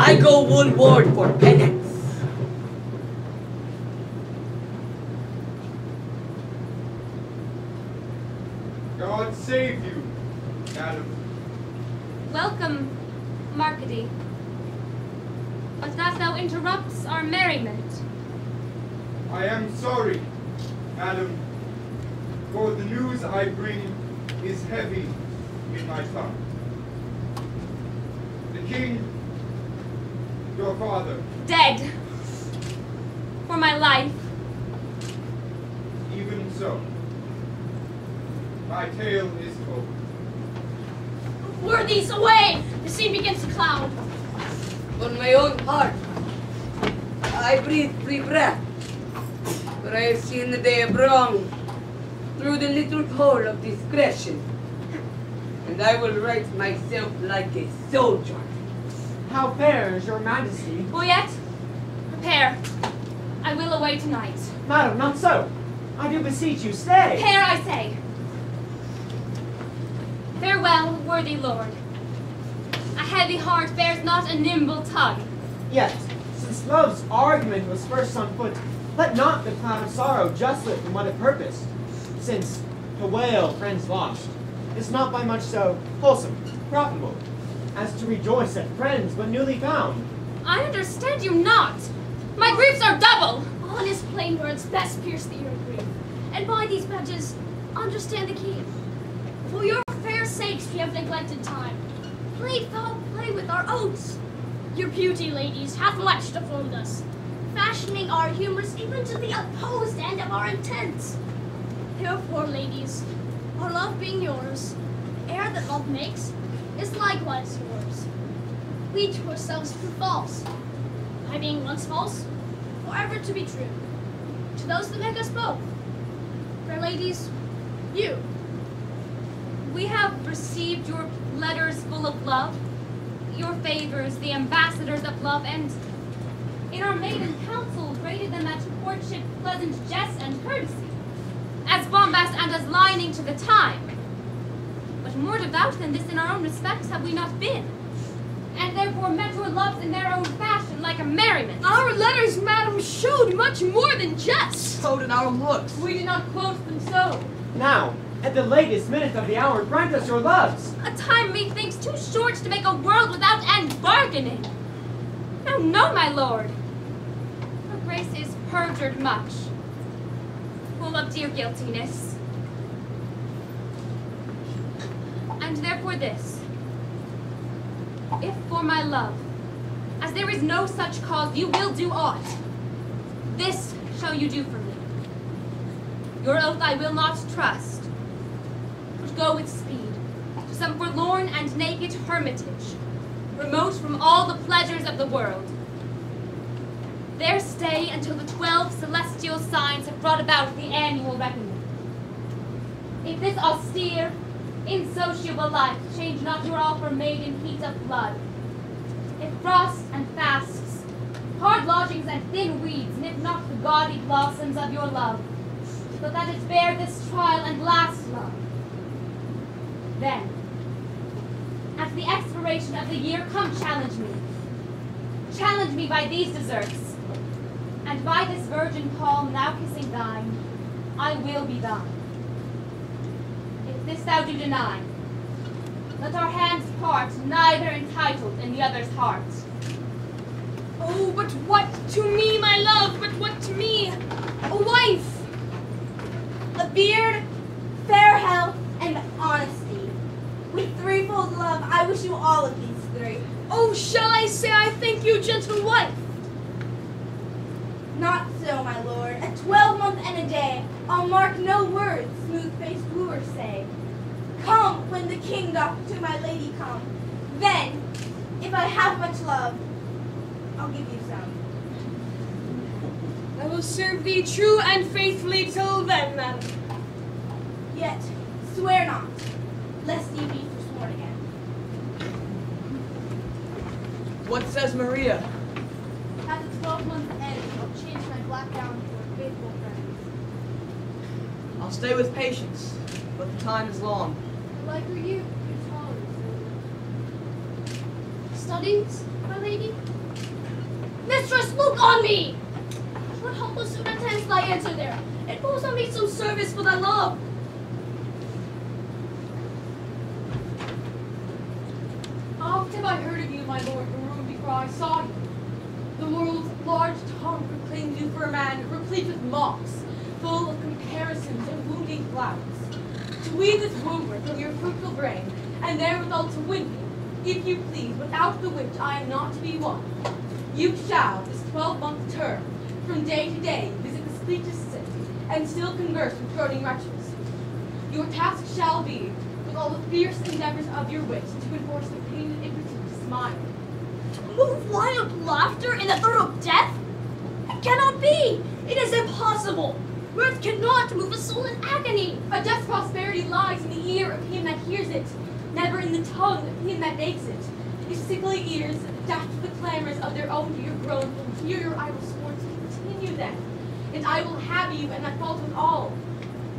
I go woolward for penance. God save you, madam. Welcome, Marcady. But that thou interrupts our merriment. I am sorry, madam, for the news I bring is heavy in my tongue. The king, your father, Dead. For my life. even so. My tale is told. Worthies away. The scene begins to cloud. On my own part, I breathe free breath, for I have seen the day of wrong through the little hole of discretion, and I will right myself like a soldier. How fares your majesty? Boyette, prepare. I will away tonight. Madam, not so. I do beseech you, stay. Prepare, I say. Farewell, worthy lord. A heavy heart bears not a nimble tongue. Yet, since love's argument was first on foot, let not the cloud of sorrow justly from what it purposed, since to wail friends lost is not by much so wholesome, profitable, as to rejoice at friends but newly found. I understand you not. My griefs are double. Honest plain words best pierce the ear of grief, and by these badges understand the key. For your fair sakes, we have neglected time. Play foul play with our oaths. Your beauty, ladies, hath much to fold us, fashioning our humors even to the opposed end of our intents. Therefore, ladies, our love being yours, air that love makes is likewise yours. We to ourselves prove false, by being once false, forever to be true. To those that make us both, fair ladies, you. We have received your letters full of love, your favors, the ambassadors of love, and in our maiden council rated them at courtship, pleasant jest, and courtesy, as bombast and as lining to the time. But more devout than this in our own respects have we not been, and therefore met your loves in their own fashion like a merriment. Our letters, madam, showed much more than jest. So did our looks. We did not quote them so. Now, at the latest minute of the hour, grant us your loves. A time methinks too short to make a world without end bargaining. Now, no, my lord. Her grace is perjured much, full of dear guiltiness. And therefore this, if for my love, as there is no such cause, you will do aught, this shall you do for me. Your oath I will not trust, but go with speed to some forlorn and naked hermitage, remote from all the pleasures of the world. There stay until the 12 celestial signs have brought about the annual reckoning. If this austere, insociable life change not your offer made in heat of blood, if frost and fasts, hard lodgings and thin weeds knit not the gaudy blossoms of your love, but that it bear this trial and last love, then, at the expiration of the year, come challenge me. Challenge me by these deserts, and by this virgin palm now kissing thine, I will be thine. If this thou do deny, let our hands part, neither entitled in the other's heart. Oh, but what to me, my love, but what to me, a wife? A beard, fair health, and honesty. With threefold love, I wish you all of these three. Oh, shall I say I thank you, gentle wife? Not so, my lord. A 12-month and a day, I'll mark no words smooth-faced wooers say. Come when the king doth to my lady come. Then, if I have much love, I'll give you some. I will serve thee true and faithfully till then, madam. Yet, swear not, lest ye be forsworn again. What says Maria? At the 12-month end, I'll change my black gown for faithful friends. I'll stay with patience, but the time is long. Like are you, studies, my lady? Mistress, look on me! What humble suit attends thy answer there? It moves on me some service for thy love. Oft have I heard of you, my lord Maroon, before I saw you. The world's large tongue proclaims you for a man replete with mocks, full of comparisons and wounding clouds. To weave this womb from your fruitful brain, and therewithal to win me, if you please, without the which I am not to be won. You shall, this 12-month term, from day to day, visit the speechless sick, and still converse with groaning wretches. Your task shall be, with all the fierce endeavors of your wit, to enforce the pain and impotent to smile. Move wild laughter in the throat of death? It cannot be! It is impossible! Mirth cannot move a soul in agony! A death's prosperity lies in the ear of him that hears it, never in the tongue of him that makes it. If sickly ears, deaf to the clamors of their own dear groans, will hear your idle scorns, continue then, and I will have you and my fault with all.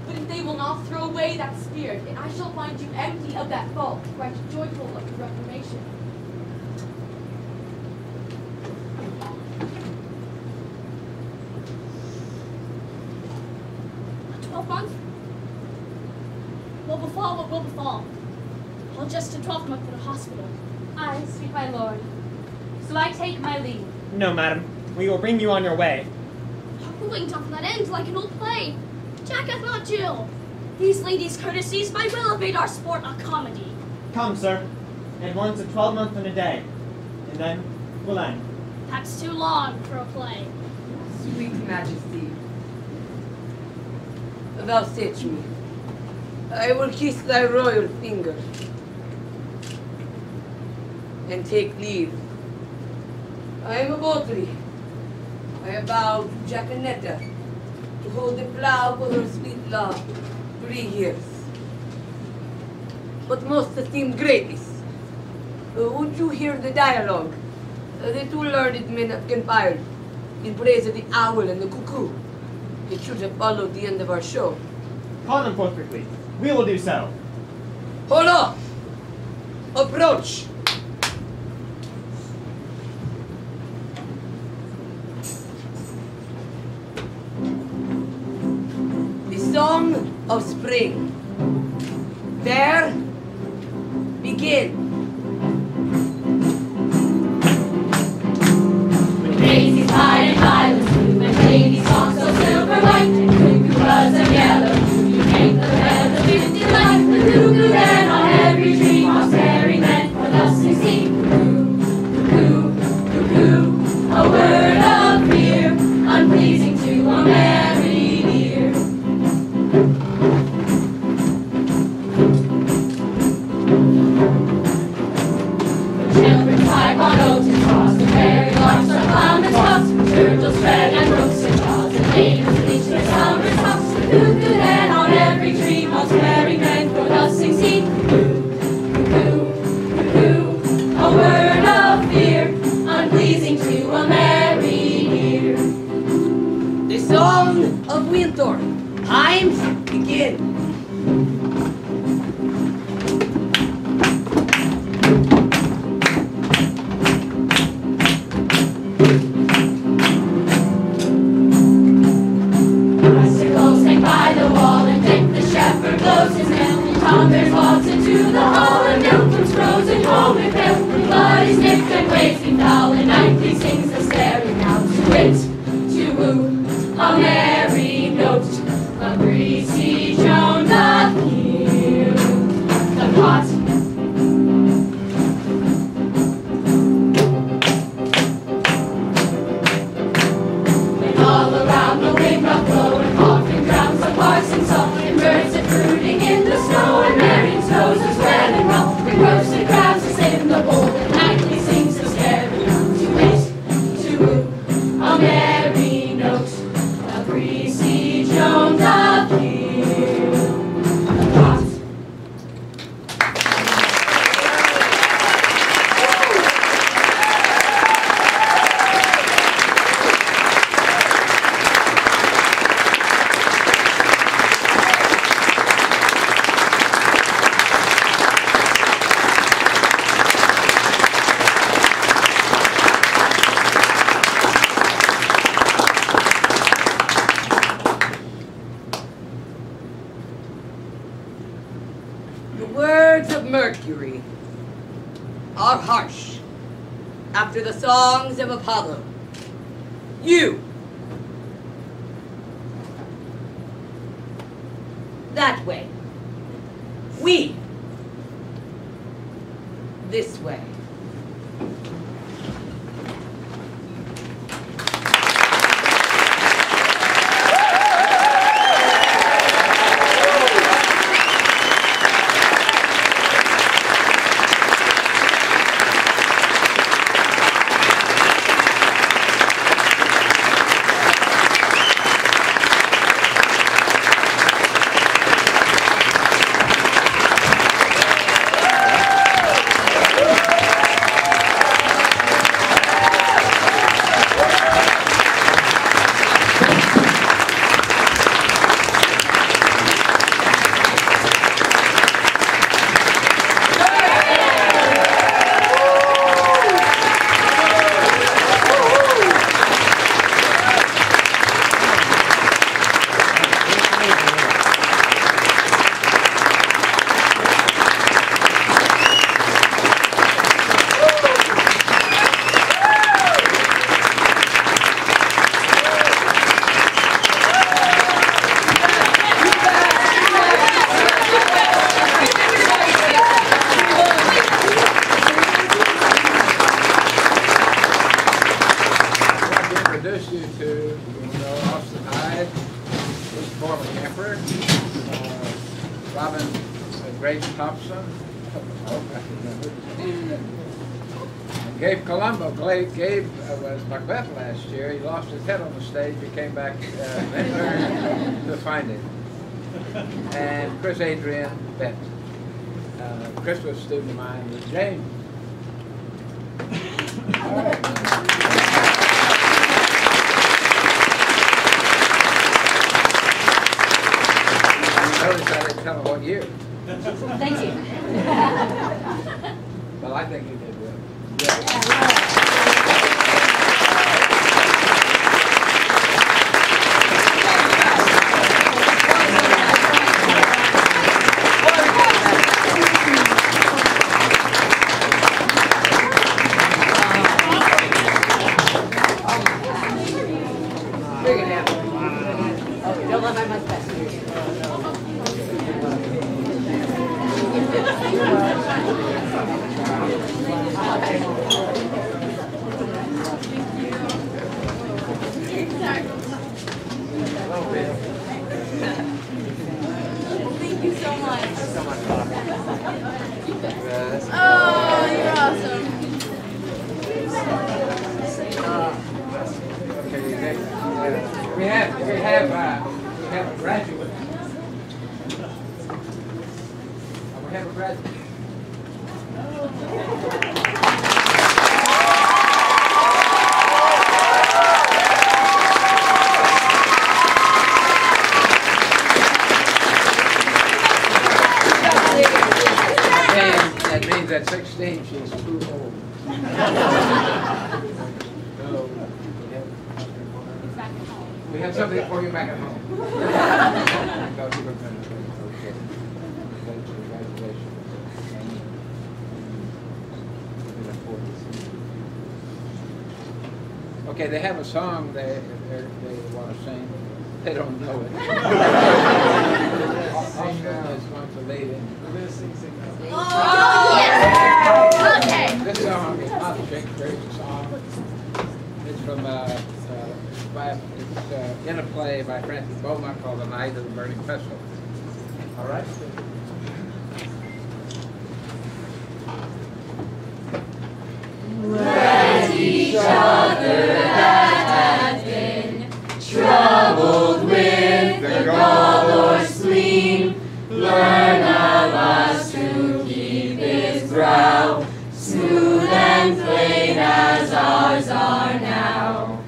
But if they will not throw away that spirit, and I shall find you empty of that fault, right joyful of the reformation. A 12-month? Will befall what will befall. I'll just a 12-month in a hospital. Aye, sweet my lord. So I take my leave. No, madam. We will bring you on your way. Our wooing doth not end like an old play. Jack hath not Jill. These ladies' courtesies might well have made our sport a comedy. Come, sir. And once a 12-month and a day. And then we'll end. That's too long for a play. Sweet Majesty, vouchsafe me. I will kiss thy royal finger and take leave. I am a votary. I have vowed to Jacanetta to hold the plow for her sweet love 3 years. But most esteemed greatness, would you hear the dialogue the 2 learned men have compiled in praise of the owl and the cuckoo? It should have followed the end of our show. Call them forth quickly. We will do so. Hold up! Approach! The Song of Spring. There, begin. When daisies hide and violets bloom, and ladies songs so silver white, and cuckoo buds of yellow, you paint the feathers with delight. The cuckoo then on every tree, moss bearing men, for thus they sing. Cuckoo, cuckoo, a word of fear, unpleasing to a merry ear. Children type on oats and straws, the fairy larks are clown and swats, turtles tread and brooks and jaws, and maidens bleach their summer socks. The cuckoo then on every tree, moss bearing men, for thus sings he. Cuckoo, cuckoo, a word of fear, unpleasing to a merry ear. The Song of Winter. Times begin. Icicles hang by the wall, and Dick the shepherd blows his knell, and Tom Bear walks into the hall, and milk comes frozen home and pale, and blood is nipped and waving foul, and nightly sings the staring out to wit, to woo, a merry note, a breezy Joan doth hear the pot. And all around the windruff blow, and coughing drowns the parson's song, and birds are brooding in the snow, and Marion's nose is red and raw, and roasted crabs is in the bowl, and nightly sings the staring out to wit, to woo, a merry note, a breezy Joan doth hear the pot. The words of Mercury are harsh after the songs of Apollo. You, that way. We, this way. Gabe Colombo. Gabe was Macbeth last year. He lost his head on the stage. He came back and learned to find it. And Chris Adrian Bent. Chris was a student of mine with James. All right. Notice I didn't tell him what year. Thank you. Well, I think you did well. Bring it down. Okay, don't let my mustache do it. Thank you so much. Oh, you're awesome. We have a graduate. We have a graduate. That means at 16 she's too old. So, we have something for you back at home. Okay, they have a song they want to sing. They don't know it. Oscar is going to lead in. Oh, yes. Okay. This song is not a Shakespeare song. It's from in a play by Francis Beaumont called The Night of the Burning Pestle. All right? Let each other that has been troubled with the gall or spleen, learn of us to keep his brow smooth and plain as ours are now.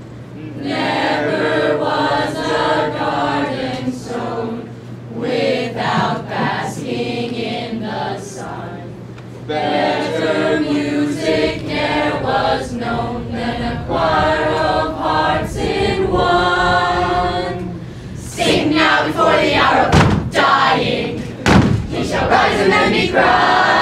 Never was a garden sown without basking in the sun. Better music ne'er was known than a choir of hearts in one. Sing now before the hour of dying. He shall rise and then be cried.